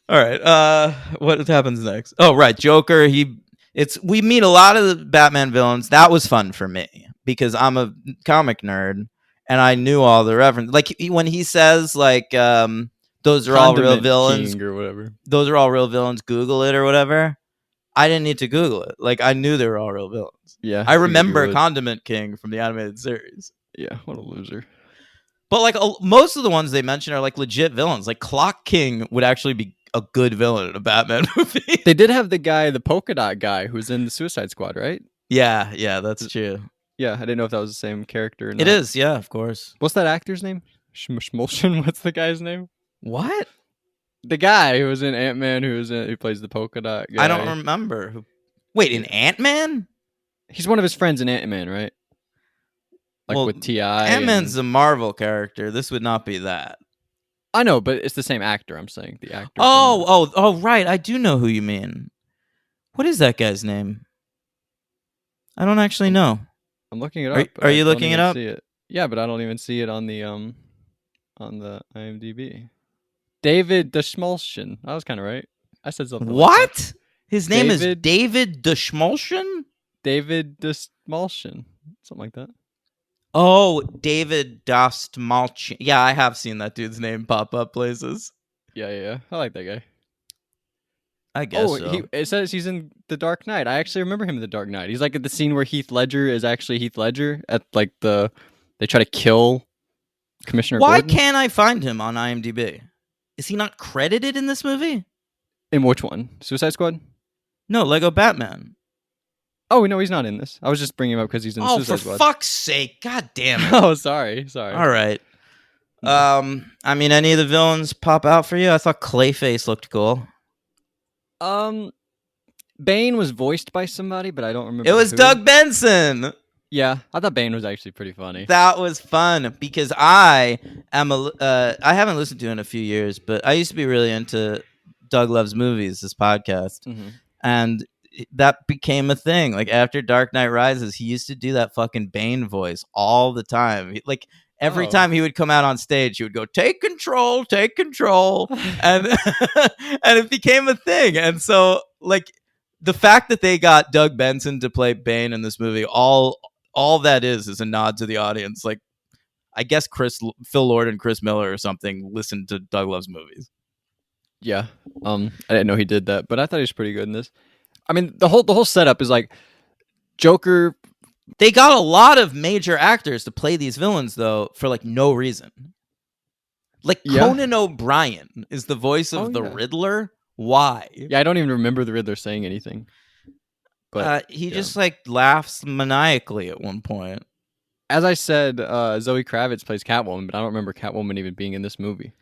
All right. What happens next? Oh, right. Joker. We meet a lot of the Batman villains. That was fun for me because I'm a comic nerd and I knew all the references. Like when he says like those are all real Condiment villains. King or whatever. Those are all real villains. Google it or whatever. I didn't need to Google it. Like I knew they were all real villains. Yeah. I figured you remember would. Condiment King from the animated series. Yeah, what a loser. But like most of the ones they mention are like legit villains. Like Clock King would actually be a good villain in a Batman movie. They did have the guy, the polka dot guy, who's in the Suicide Squad, right? yeah, that's true. Yeah, I didn't know if that was the same character or not. It is, yeah, of course. What's that actor's name? Schmolchen? What's the guy's name? What? The guy who was in Ant-Man, who plays the polka dot guy. I don't remember. Wait, in Ant-Man? He's one of his friends in Ant-Man, right? Like Well, with T.I. Ant-Man's and- a Marvel character. This would not be that. I know, but it's the same actor, I'm saying. The actor. Oh, right. I do know who you mean. What is that guy's name? I don't actually know. I'm looking it Are- up. but are I you don't looking it even up? see it. Yeah, but I don't even see it on the IMDb. David Dashmolshin. I was kind of right. I said something. like that. What? His name is David- David Dashmolshin? David Dashmolshin. Something like that. Oh, David Dastmalchin. Yeah, I have seen that dude's name pop up places. Yeah. I like that guy. I guess Oh, so. it says he's in The Dark Knight. I actually remember him in The Dark Knight. He's like at the scene where Heath Ledger is actually Heath Ledger at like they try to kill Commissioner Why Gordon. can't I find him on IMDb? Is he not credited in this movie? In which one? Suicide Squad? No, Lego Batman. Oh, no, he's not in this. I was just bringing him up because he's in Oh, Suicide for Squad. fuck's sake. God damn it. Oh, sorry. All right. I mean, any of the villains pop out for you? I thought Clayface looked cool. Bane was voiced by somebody, but I don't remember. It was who. Doug Benson. Yeah, I thought Bane was actually pretty funny. That was fun because I haven't listened to it in a few years, but I used to be really into Doug Loves Movies, this podcast, Mhm. and that became a thing. Like after Dark Knight Rises, he used to do that fucking Bane voice all the time. Like every Oh. time he would come out on stage, he would go, take control," and and it became a thing. And so, like the fact that they got Doug Benson to play Bane in this movie, all that is a nod to the audience. Like, I guess Phil Lord and Chris Miller or something listened to Doug Loves Movies. Yeah. I didn't know he did that, but I thought he was pretty good in this. I mean, the whole setup is like Joker. They got a lot of major actors to play these villains, though, for like no reason. Like Yeah. Conan O'Brien is the voice of Oh, the yeah. Riddler. Why? Yeah, I don't even remember the Riddler saying anything. But He yeah. just like laughs maniacally at one point. as I said, Zoe Kravitz plays Catwoman, but I don't remember Catwoman even being in this movie.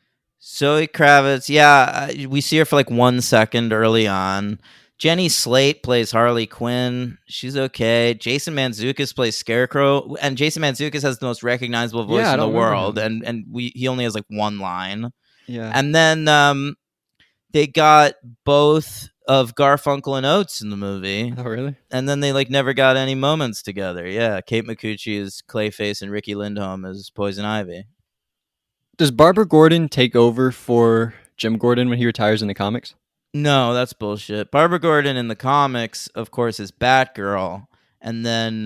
Zoe Kravitz, yeah, we see her for like 1 second early on. Jenny Slate plays Harley Quinn. She's okay. Jason Mantzoukas plays Scarecrow, and Jason Mantzoukas has the most recognizable voice Yeah, I in the don't remember world, him. and he only has like one line. Yeah. And then they got both of Garfunkel and Oates in the movie, Oh, really? and then they like never got any moments together. Yeah, Kate McCucci is Clayface, and Ricky Lindholm is Poison Ivy. Does Barbara Gordon take over for Jim Gordon when he retires in the comics? No, that's bullshit. Barbara Gordon in the comics, of course, is Batgirl, and then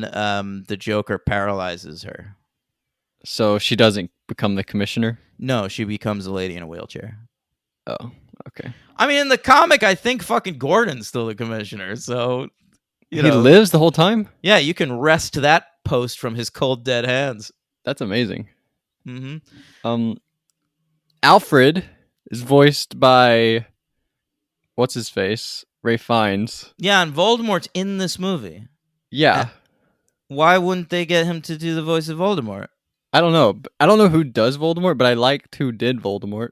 the Joker paralyzes her. So she doesn't become the commissioner? No, she becomes a lady in a wheelchair. Oh, okay. I mean, in the comic, I think fucking Gordon's still the commissioner, so He lives the whole time? Yeah, you can wrest that post from his cold dead hands. That's amazing. Mm-hmm. Alfred is voiced by what's his face? Ray Fiennes. Yeah, and Voldemort's in this movie. Yeah. Why wouldn't they get him to do the voice of Voldemort? I don't know. I don't know who does Voldemort, but I liked who did Voldemort.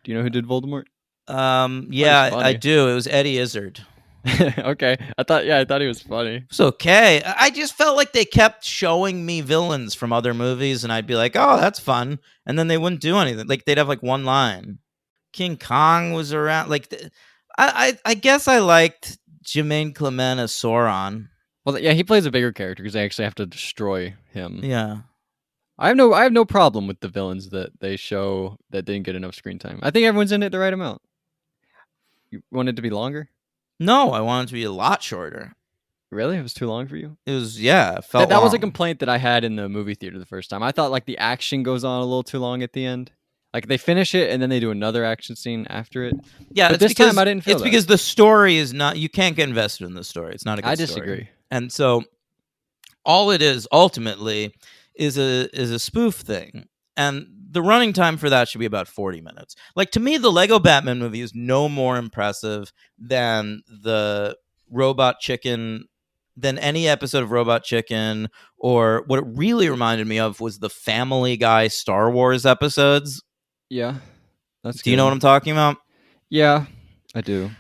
Do you know who did Voldemort? Yeah, I funny. do. It was Eddie Izzard. Okay. I thought he was funny. It's okay. I just felt like they kept showing me villains from other movies, and I'd be like, "Oh, that's fun," and then they wouldn't do anything. Like they'd have like one line. King Kong was around. Like, I guess I liked Jermaine Clement as Sauron. Well, yeah, he plays a bigger character because they actually have to destroy him. Yeah. I have no problem with the villains that they show that didn't get enough screen time. I think everyone's in it the right amount. You want it to be longer? No, I wanted it to be a lot shorter. Really? It was too long for you? It was, yeah, it felt That was a long. complaint that I had in the movie theater the first time. I thought like the action goes on a little too long at the end. Like they finish it and then they do another action scene after it. Yeah, But it's this because time I didn't feel it's that. because the story is not. You can't get invested in the story. It's not a good I story. disagree. And so all it is ultimately is a spoof thing. And the running time for that should be about 40 minutes. Like, to me, the Lego Batman movie is no more impressive than the Robot Chicken, than any episode of Robot Chicken, or what it really reminded me of was the Family Guy Star Wars episodes. Yeah. That's Do you know what I'm talking about? Yeah, I do.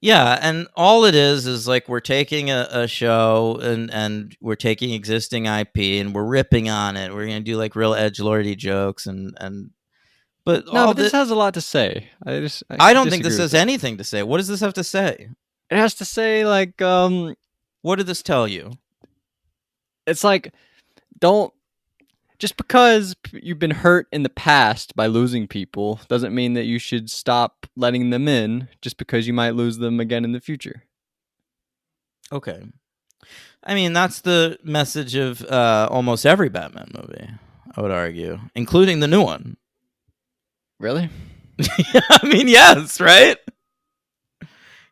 Yeah, and all it is like we're taking a show and we're taking existing IP and we're ripping on it. We're gonna do like real edgelordy jokes but No, all but this the, has a lot to say. I don't think this disagree has with anything to say. What does this have to say? it. It has to say like What did this tell you? it's like don't just because you've been hurt in the past by losing people doesn't mean that you should stop letting them in just because you might lose them again in the future. Okay. I mean, that's the message of almost every Batman movie, I would argue, including the new one. Really? I mean, yes, right?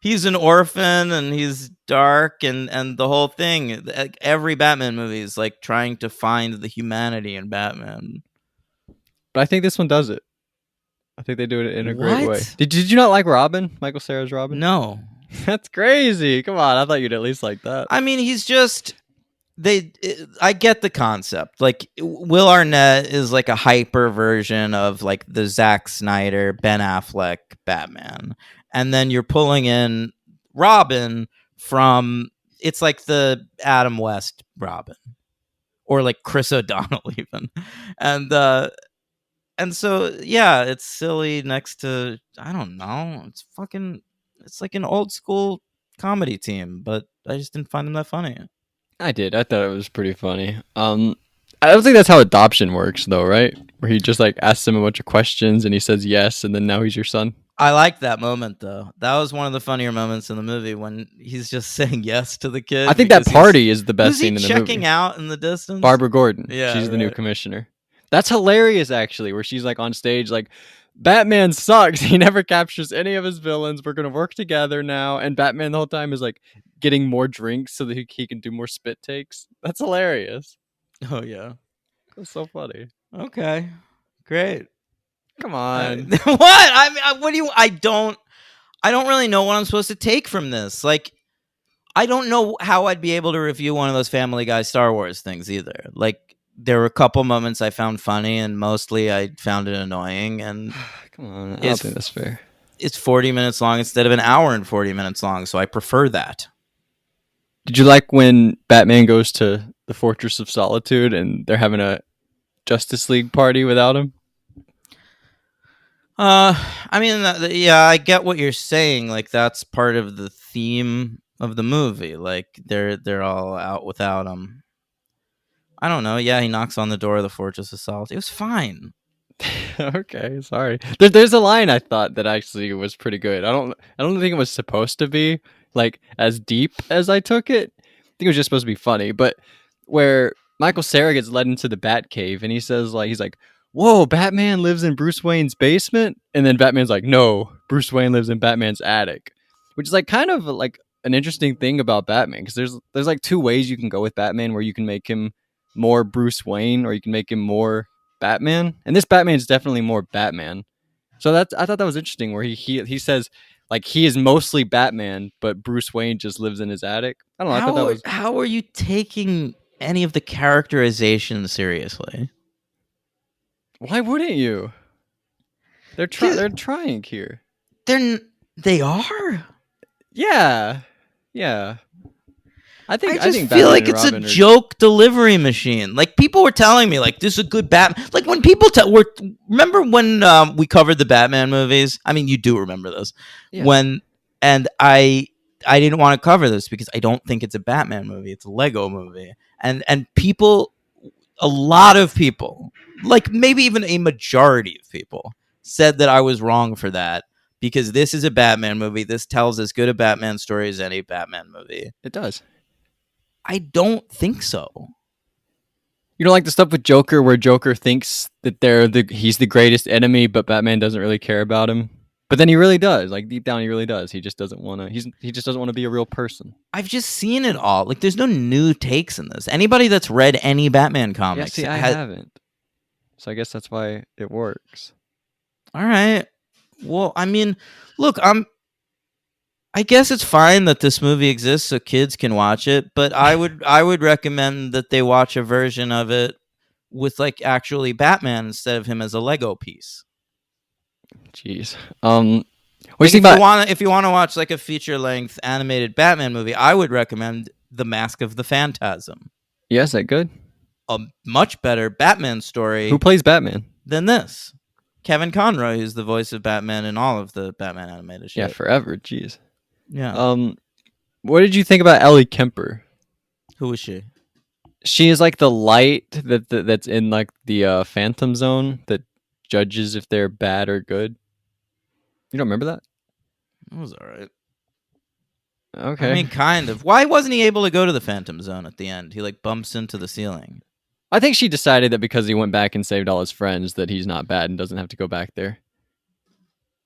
He's an orphan and he's dark and the whole thing. Like, every Batman movie is like trying to find the humanity in Batman. But I think this one does it. I think they do it in a great way. What? Did you not like Robin? Michael Cera's Robin? No. That's crazy. Come on, I thought you'd at least like that. I mean, he's just I get the concept. Like, Will Arnett is like a hyper version of like the Zack Snyder, Ben Affleck Batman. And then you're pulling in Robin from, it's like the Adam West Robin, or like Chris O'Donnell even. And so yeah, it's silly next to, I don't know, it's like an old school comedy team, but I just didn't find them that funny. I did. I thought it was pretty funny. I don't think that's how adoption works, though, right? Where he just like asks him a bunch of questions and he says yes, and then now he's your son. I like that moment though. That was one of the funnier moments in the movie when he's just saying yes to the kid. I think that party is the best scene in the movie. Checking out in the distance? Barbara Gordon. Yeah, she's the new right. commissioner. That's hilarious, actually. Where she's like on stage, like Batman sucks. He never captures any of his villains. We're gonna work together now. And Batman the whole time is like getting more drinks so that he can do more spit takes. That's hilarious. Oh yeah. That's so funny. Okay. Great. Come on. What? I mean, what do you? I don't really know what I'm supposed to take from this. Like, I don't know how I'd be able to review one of those Family Guy Star Wars things either. Like, there were a couple moments I found funny, and mostly I found it annoying. And Come on. I don't It's- think that's fair. it's 40 minutes long instead of an hour and 40 minutes long, so I prefer that. Did you like when Batman goes to the Fortress of Solitude and they're having a Justice League party without him? I mean, yeah, I get what you're saying. Like, that's part of the theme of the movie. Like, they're all out without him. I don't know. Yeah, he knocks on the door of the Fortress of Solitude. It was fine. Okay, sorry. There's a line I thought that actually was pretty good. I don't think it was supposed to be like as deep as I took it. I think it was just supposed to be funny, but where Michael Cera gets led into the Batcave and he says he's like, "Whoa, Batman lives in Bruce Wayne's basement?" And then Batman's like, "No, Bruce Wayne lives in Batman's attic." Which is like kind of like an interesting thing about Batman, because there's like two ways you can go with Batman, where you can make him more Bruce Wayne or you can make him more Batman, and this Batman is definitely more Batman. So I thought that was interesting, where he says like he is mostly Batman, but Bruce Wayne just lives in his attic. I don't know. I thought that was How are you taking any of the characterization seriously? Why wouldn't you? They're trying here. They are. Yeah. I I think feel Batman like and it's a Robin are- joke delivery machine. Like, people were telling me, like, this is a good Batman. Like, when people remember when we covered the Batman movies? I mean, you do remember this. Yeah. And I didn't want to cover this because I don't think it's a Batman movie. It's a Lego movie. And people, a lot of people, like maybe even a majority of people, said that I was wrong for that, because this is a Batman movie. This tells as good a Batman story as any Batman movie. It does. I don't think so. You don't like the stuff with Joker where Joker thinks that he's the greatest enemy, but Batman doesn't really care about him. But then he really does. Like deep down, he really does. He just doesn't want to. He just doesn't want to be a real person. I've just seen it all. Like, there's no new takes in this. Anybody that's read any Batman Yeah, comics, see, I haven't. So I guess that's why it works. all right. Well, I mean, look, I guess it's fine that this movie exists so kids can watch it, but I would recommend that they watch a version of it with like actually Batman instead of him as a Lego piece. Jeez. What do you Like, think about? if you want to watch like a feature length animated Batman movie, I would recommend The Mask of the Phantasm. Yeah, is that good? A much better Batman story Who plays Batman? than this. Kevin Conroy, who's the voice of Batman in all of the Batman animated shit. Yeah, forever. Jeez. Yeah. What did you think about Ellie Kemper? Who was she? She is like the light that's in like the Phantom Zone that judges if they're bad or good. You don't remember that? It was all right. Okay. I mean, kind of. Why wasn't he able to go to the Phantom Zone at the end? He like bumps into the ceiling. I think she decided that because he went back and saved all his friends that he's not bad and doesn't have to go back there.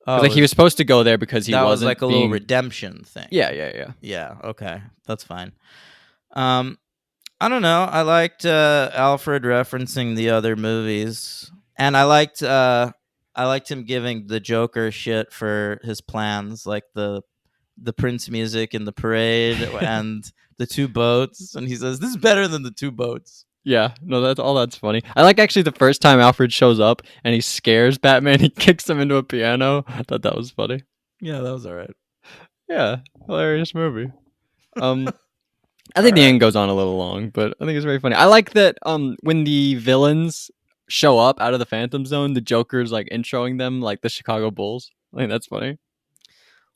Like he was supposed to go there because he that was wasn't like a little redemption thing. Yeah. Yeah. Okay, that's fine. I don't know. I liked Alfred referencing the other movies, and I liked him giving the Joker shit for his plans, like the Prince music in the parade and the two boats, and he says this is better than the two boats. Yeah, no, that's funny. I like actually the first time Alfred shows up and he scares Batman, he kicks him into a piano. I thought that was funny. Yeah, that was all right. Yeah, hilarious movie. I think the end goes on a little long, but I think it's very funny. I like that when the villains show up out of the Phantom Zone, the Joker's like introing them like the Chicago Bulls. I think that's funny.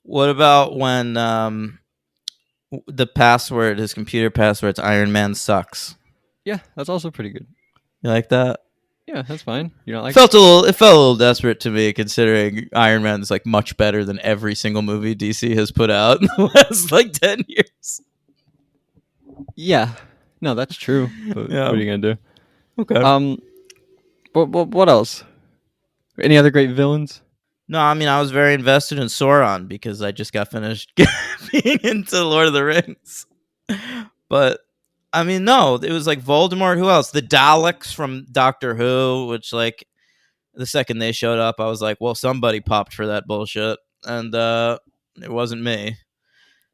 What about when the password, his computer password's Iron Man sucks? Yeah, that's also pretty good. You like that? Yeah, that's fine. You don't like It felt a little desperate to me, considering Iron Man is like much better than every single movie DC has put out in the last like 10 years. Yeah, no, that's true. But Yeah. what are you gonna do? Okay. What else? Any other great villains? No, I mean I was very invested in Sauron because I just got finished being into Lord of the Rings. But I mean, no, it was like Voldemort. Who else? The Daleks from Doctor Who, which like the second they showed up, I was like, well, somebody popped for that bullshit, and it wasn't me.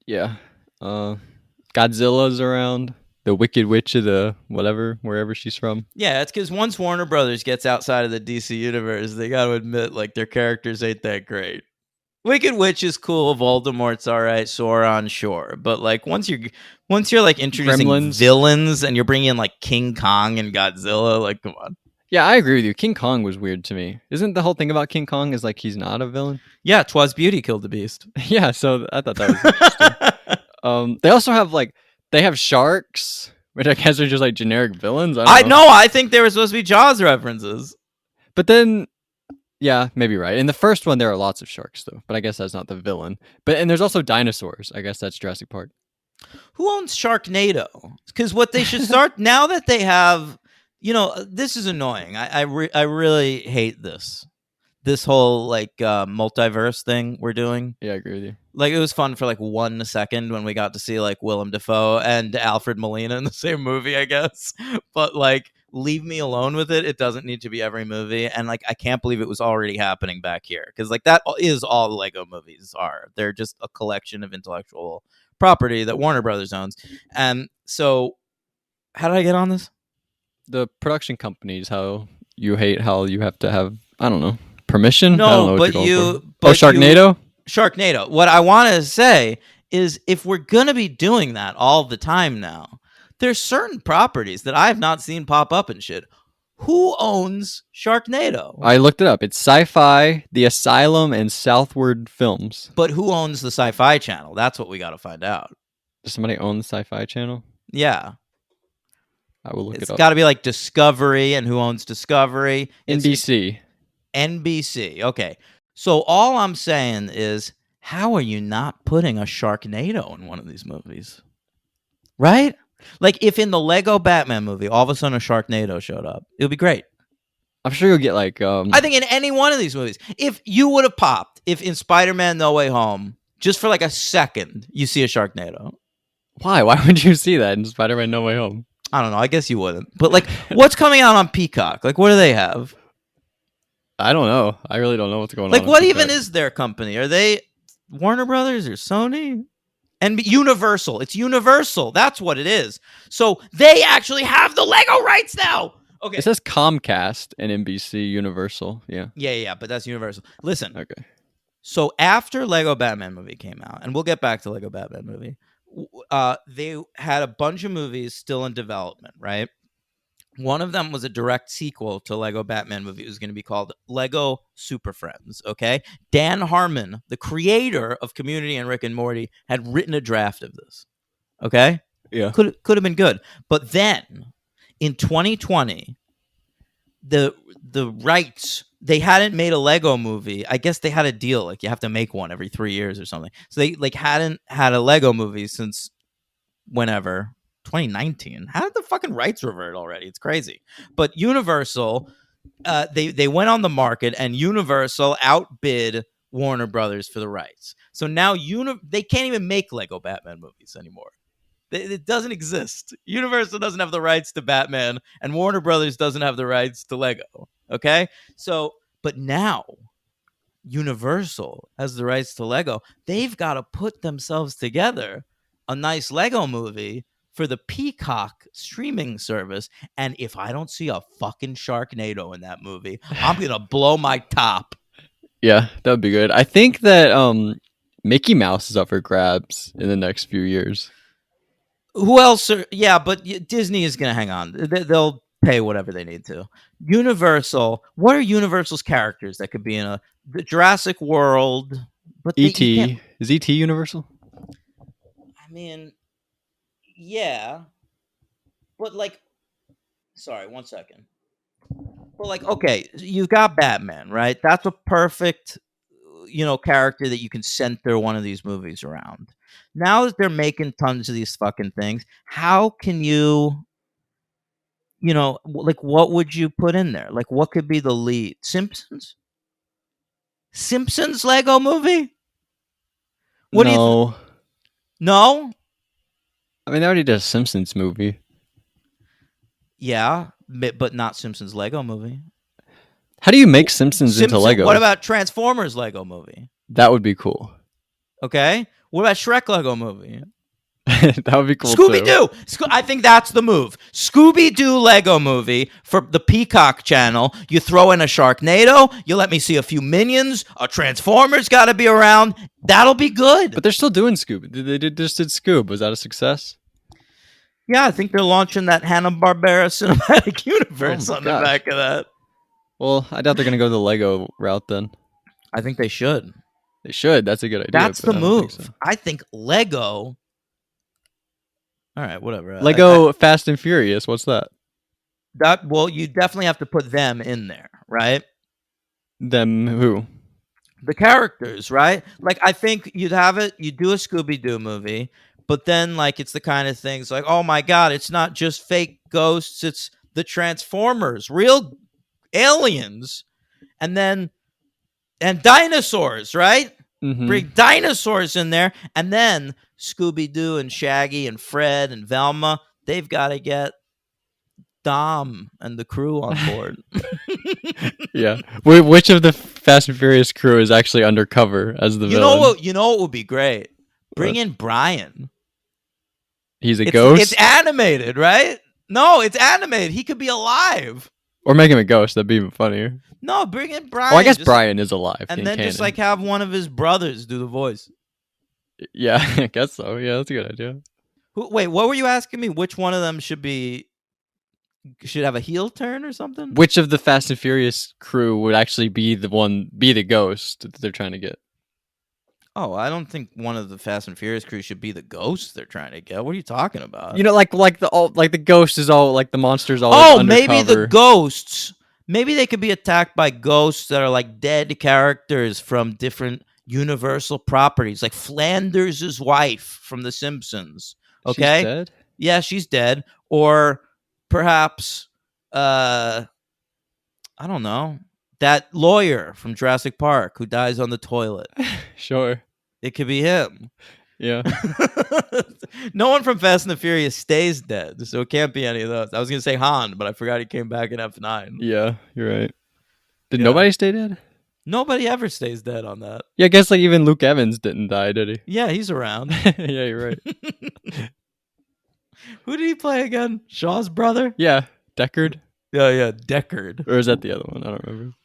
Yeah. Godzilla's around. The Wicked Witch of the whatever, wherever she's from. Yeah, it's because once Warner Brothers gets outside of the DC universe, they got to admit like their characters ain't that great. Wicked Witch is cool. Voldemort's all right. Sauron, sure, but like once you're like introducing Gremlins. villains and you're bringing in like King Kong and Godzilla, like come on. Yeah, I agree with you. King Kong was weird to me. Isn't the whole thing about King Kong is like he's not a villain? Yeah, 'Twas Beauty killed the beast. Yeah, so I thought that was interesting. They also have they have sharks, which I guess are just like generic villains. I don't know. I think they were supposed to be Jaws references. But then, yeah, maybe right. In the first one, there are lots of sharks though, but I guess that's not the villain. And there's also dinosaurs. I guess that's Jurassic Park. Who owns Sharknado? Because what they should start now that they have, this is annoying. I really hate this whole like multiverse thing we're doing. Yeah, I agree with you. Like it was fun for like 1 second when we got to see like Willem Dafoe and Alfred Molina in the same movie, I guess. But like, leave me alone with it. It doesn't need to be every movie. And like, I can't believe it was already happening back here because like that is all Lego movies are. They're just a collection of intellectual property that Warner Brothers owns. And so, how did I get on this? The production companies, how you hate how you have to have, I don't know, permission? I don't know No, what but you're going for. but Sharknado? Sharknado. What I want to say is if we're going to be doing that all the time now, there's certain properties that I have not seen pop up and shit. Who owns Sharknado? I looked it up. It's Sci-Fi, The Asylum, and Southward Films. But who owns the Sci-Fi Channel? That's what we got to find out. Does somebody own the Sci-Fi Channel? Yeah. I will look It's it up. got to be like Discovery, and who owns Discovery? NBC. NBC. Okay. So all I'm saying is, how are you not putting a Sharknado in one of these movies? Right? Like if in the Lego Batman movie, all of a sudden a Sharknado showed up, it would be great. I'm sure you'll get like I think in any one of these movies, if you would have popped, if in Spider-Man No Way Home, just for like a second, you see a Sharknado. why? Why would you see that in Spider-Man No Way Home? I don't know. I guess you wouldn't. But like, what's coming out on Peacock? Like, what do they have? I don't know. I really don't know what's going on. Like, with what Peacock. even is their company? Are they Warner Brothers or Sony? And Universal. It's Universal. That's what it is. So they actually have the Lego rights now. Okay. It says Comcast and NBC Universal. Yeah. Yeah, but that's Universal. Listen. Okay. So after Lego Batman movie came out, and we'll get back to Lego Batman movie, they had a bunch of movies still in development, right? One of them was a direct sequel to Lego Batman movie. It was going to be called Lego Super Friends, okay? Dan Harmon, the creator of Community and Rick and Morty, had written a draft of this, okay? Yeah. Could have been good. But then, in 2020, the rights, they hadn't made a Lego movie. I guess they had a deal, like you have to make one every 3 years or something. So they like hadn't had a Lego movie since whenever. 2019. How did the fucking rights revert already? It's crazy. But Universal, they went on the market and Universal outbid Warner Brothers for the rights. So now they can't even make Lego Batman movies anymore. It doesn't exist. Universal doesn't have the rights to Batman, and Warner Brothers doesn't have the rights to Lego. Okay, so but now Universal has the rights to Lego. They've got to put themselves together a nice Lego movie for the Peacock streaming service. And if I don't see a fucking Sharknado in that movie, I'm going to blow my top. Yeah, that would be good. I think that Mickey Mouse is up for grabs in the next few years. Who else? Yeah, but Disney is going to hang on. They'll pay whatever they need to. Universal, what are Universal's characters that could be in the Jurassic World? But E.T. Is E.T. Universal? I mean, yeah, but like, sorry, 1 second. But like, okay, you've got Batman, right? That's a perfect, character that you can center one of these movies around. Now that they're making tons of these fucking things, how can you, like, what would you put in there? Like, what could be the lead? Simpsons Lego movie? What do you No? I mean, they already did a Simpsons movie. Yeah, but not Simpsons Lego movie. How do you make Simpsons into Lego? What about Transformers Lego movie? That would be cool. Okay. What about Shrek Lego movie? That would be cool Scooby too. Doo. I think that's the move. Scooby Doo Lego movie for the Peacock channel. You throw in a Sharknado. You let me see a few Minions. A Transformers got to be around. That'll be good. But they're still doing Scoob. They just did Scoob. Was that a success? Yeah, I think they're launching that Hanna-Barbera cinematic universe Oh my on gosh. the back of that. Well, I doubt they're gonna go the Lego route then. I think they should. They should. That's a good idea. That's but the I don't move. think so. I think Lego. All right, whatever. Lego Fast and Furious. What's that? Well, you definitely have to put them in there, right? Them who? The characters, right? Like, I think you do a Scooby-Doo movie, but then, like, it's the kind of things like, oh my God, it's not just fake ghosts, it's the Transformers, real aliens, and dinosaurs, right? Mhm. Bring dinosaurs in there, and then Scooby-Doo and Shaggy and Fred and Velma, they've got to get Dom and the crew on board. Yeah. Which of the Fast and Furious crew is actually undercover as the villain? You know what would be great? Bring in Brian. He's a ghost? It's animated, right? No, it's animated. He could be alive. Or make him a ghost. That'd be even funnier. No, bring in Brian. Oh, I guess Brian is alive. And in then just canon. like have one of his brothers do the voice. Yeah, I guess so. Yeah, that's a good idea. Wait, what were you asking me? Which one of them should have a heel turn or something? Which of the Fast and Furious crew would actually be the ghost that they're trying to get? Oh, I don't think one of the Fast and Furious crew should be the ghost they're trying to get. What are you talking about? You know, like the ghost is all like the monster's all. Oh, like, maybe the undercover. ghosts. Maybe they could be attacked by ghosts that are like dead characters from different Universal properties, like Flanders' wife from The Simpsons. She's Okay. dead? yeah, she's dead. Or perhaps, I don't know, that lawyer from Jurassic Park who dies on the toilet. Sure. It could be him. Yeah. No one from Fast and the Furious stays dead, so it can't be any of those. I was gonna say Han, but I forgot he came back in F9. Yeah, you're right. Did Yeah. nobody stay dead? Nobody ever stays dead on that. Yeah, I guess like even Luke Evans didn't die, did he? Yeah, he's around. Yeah, you're right. Who did he play again? Shaw's brother? Yeah, Deckard, Yeah, Deckard. or is that the other one? I don't remember.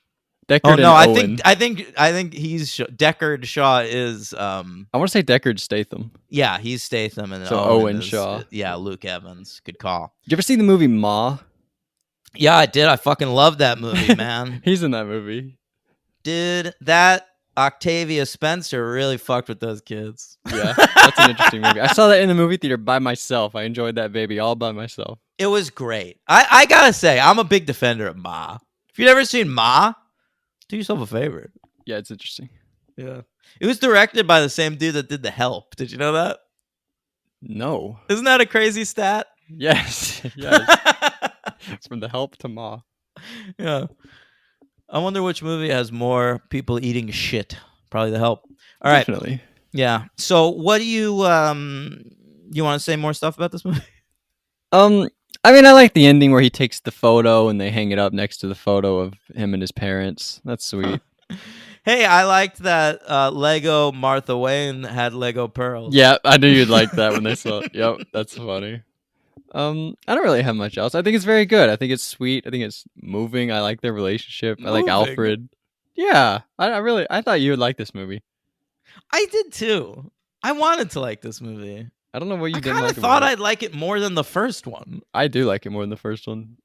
Deckard Oh and no, Owen. I think he's Deckard. Shaw is I want to say Deckard Statham. yeah, he's Statham, and So Owen Owen is, Shaw. Yeah, Luke Evans. Good call. Did you ever see the movie Ma? Yeah, I did. I fucking love that movie, man. He's in that movie. Did that Octavia Spencer really fucked with those kids? Yeah, that's an interesting movie. I saw that in the movie theater by myself. I enjoyed that baby all by myself. It was great. I gotta say, I'm a big defender of Ma. If you've never seen Ma, do yourself a favor. Yeah, it's interesting. Yeah. It was directed by the same dude that did The Help. Did you know that? No. Isn't that a crazy stat? Yes. Yes. From The Help to Ma. Yeah. I wonder which movie has more people eating shit. Probably The Help. All right. Definitely. Yeah. So what do you want to say more stuff about this movie? I mean, I like the ending where he takes the photo and they hang it up next to the photo of him and his parents. That's sweet. Hey, I liked that Lego Martha Wayne had Lego pearls. Yeah, I knew you'd like that when they saw it. Yep, that's funny. I don't really have much else. I think it's very good. I think it's sweet. I think it's moving. I like their relationship. I like Moving? Alfred. Yeah, I thought you would like this movie. I did too. I wanted to like this movie. I don't know what you I didn't kind like of thought about it. I'd like it more than the first one. I do like it more than the first one.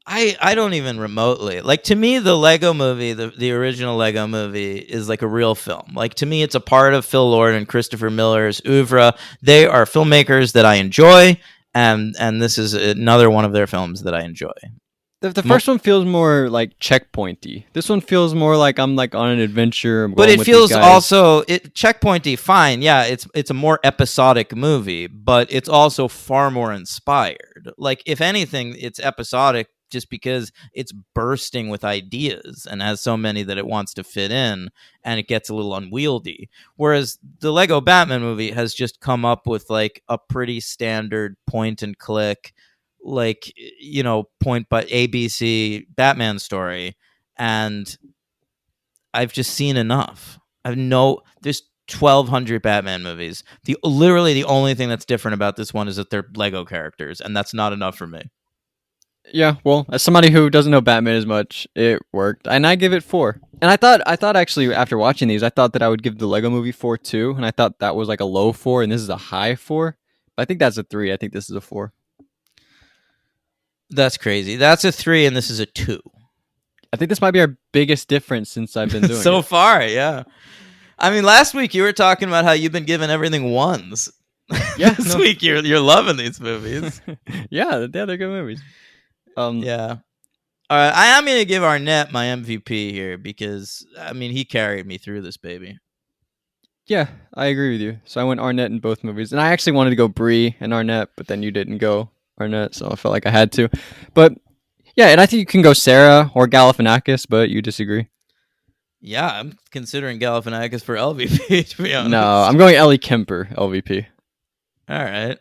I don't even remotely like. To me, the Lego movie, the original Lego movie, is like a real film. Like, to me, it's a part of Phil Lord and Christopher Miller's oeuvre. They are filmmakers that I enjoy, and this is another one of their films that I enjoy. The first one feels more like checkpointy. This one feels more like I'm like on an adventure. I'm But going it with these feels guys. also checkpointy. Fine, yeah, it's a more episodic movie, but it's also far more inspired. Like, if anything, it's episodic just because it's bursting with ideas and has so many that it wants to fit in, and it gets a little unwieldy. Whereas the Lego Batman movie has just come up with like a pretty standard point and click, like, you know, point by ABC Batman story, and I've just seen enough. There's 1,200 Batman movies. Literally the only thing that's different about this one is that they're Lego characters, and that's not enough for me. Yeah, well, as somebody who doesn't know Batman as much, it worked, and I give it 4. And I thought actually after watching these, I thought that I would give the Lego Movie 4 too, and I thought that was like a low 4, and this is a high 4. But I think that's a 3. I think this is a 4. That's crazy. That's a 3, and this is a 2. I think this might be our biggest difference since I've been doing So it. far, yeah. I mean, last week you were talking about how you've been giving everything 1s. Yeah, This no. week you're loving these movies. Yeah, they're good movies. Yeah. All right, I am going to give Arnett my MVP here because, I mean, he carried me through this baby. Yeah, I agree with you. So I went Arnett in both movies, and I actually wanted to go Bree and Arnett, but then you didn't go Arnett, so I felt like I had to. But yeah, and I think you can go Sarah or Galifianakis, but you disagree. Yeah, I'm considering Galifianakis for LVP, to be honest. No, I'm going Ellie Kemper, LVP. All right.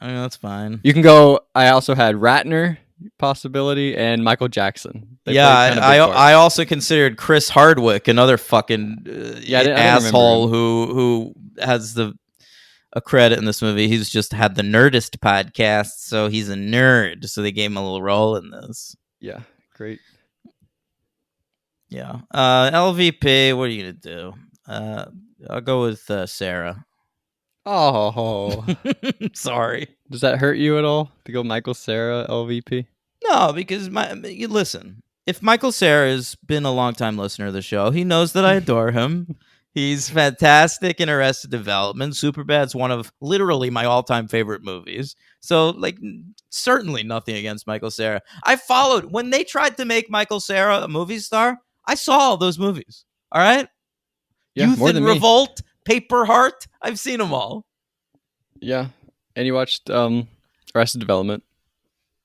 I mean, that's fine. You can go. I also had Ratner possibility and Michael Jackson. They Yeah, played kind of big parts. I also considered Chris Hardwick, another fucking Yeah, I didn't remember asshole who has a credit in this movie. He's just had the Nerdist podcast, so he's a nerd. So they gave him a little role in this. Yeah, great. Yeah. LVP, what are you gonna do? I'll go with Sarah. Oh, Sorry. does that hurt you at all to go Michael Cera LVP? No, because you listen. If Michael Cera has been a long-time listener of the show, he knows that I adore him. He's fantastic in Arrested Development. Superbad's one of literally my all-time favorite movies. So, like, certainly nothing against Michael Cera. I followed when they tried to make Michael Cera a movie star. I saw all those movies. All right, Yeah, Youth more and than me. Revolt, Paper Heart. I've seen them all. Yeah, And you watched Arrested Development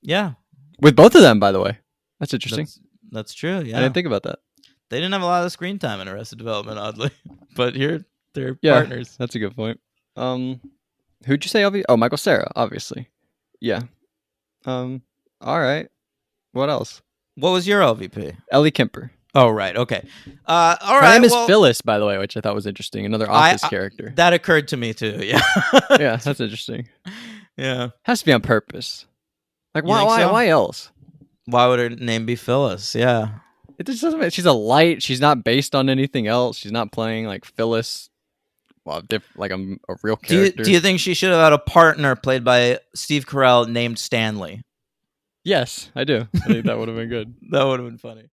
Yeah, with both of them, by the way. That's interesting. that's true. I Yeah, didn't think about that. they didn't have a lot of screen time in Arrested Development, oddly, but here they're Yeah, partners. that's a good point. Who'd you say? Oh, Michael Cera, obviously. Yeah. All right. What else? What was your LVP? Ellie Kemper. Oh, right. Okay. All Her right. name is well, Phyllis, by the way, which I thought was interesting. Another Office character. That occurred to me too. Yeah. Yeah, that's interesting. Yeah. Has to be on purpose. Like, You think why? so? Why else? Why would her name be Phyllis? Yeah. It just doesn't. She's a light. She's not based on anything else. She's not playing like Phyllis. Well, like a real character. Do you think she should have had a partner played by Steve Carell named Stanley? Yes, I do. I think that would have been good. That would have been funny.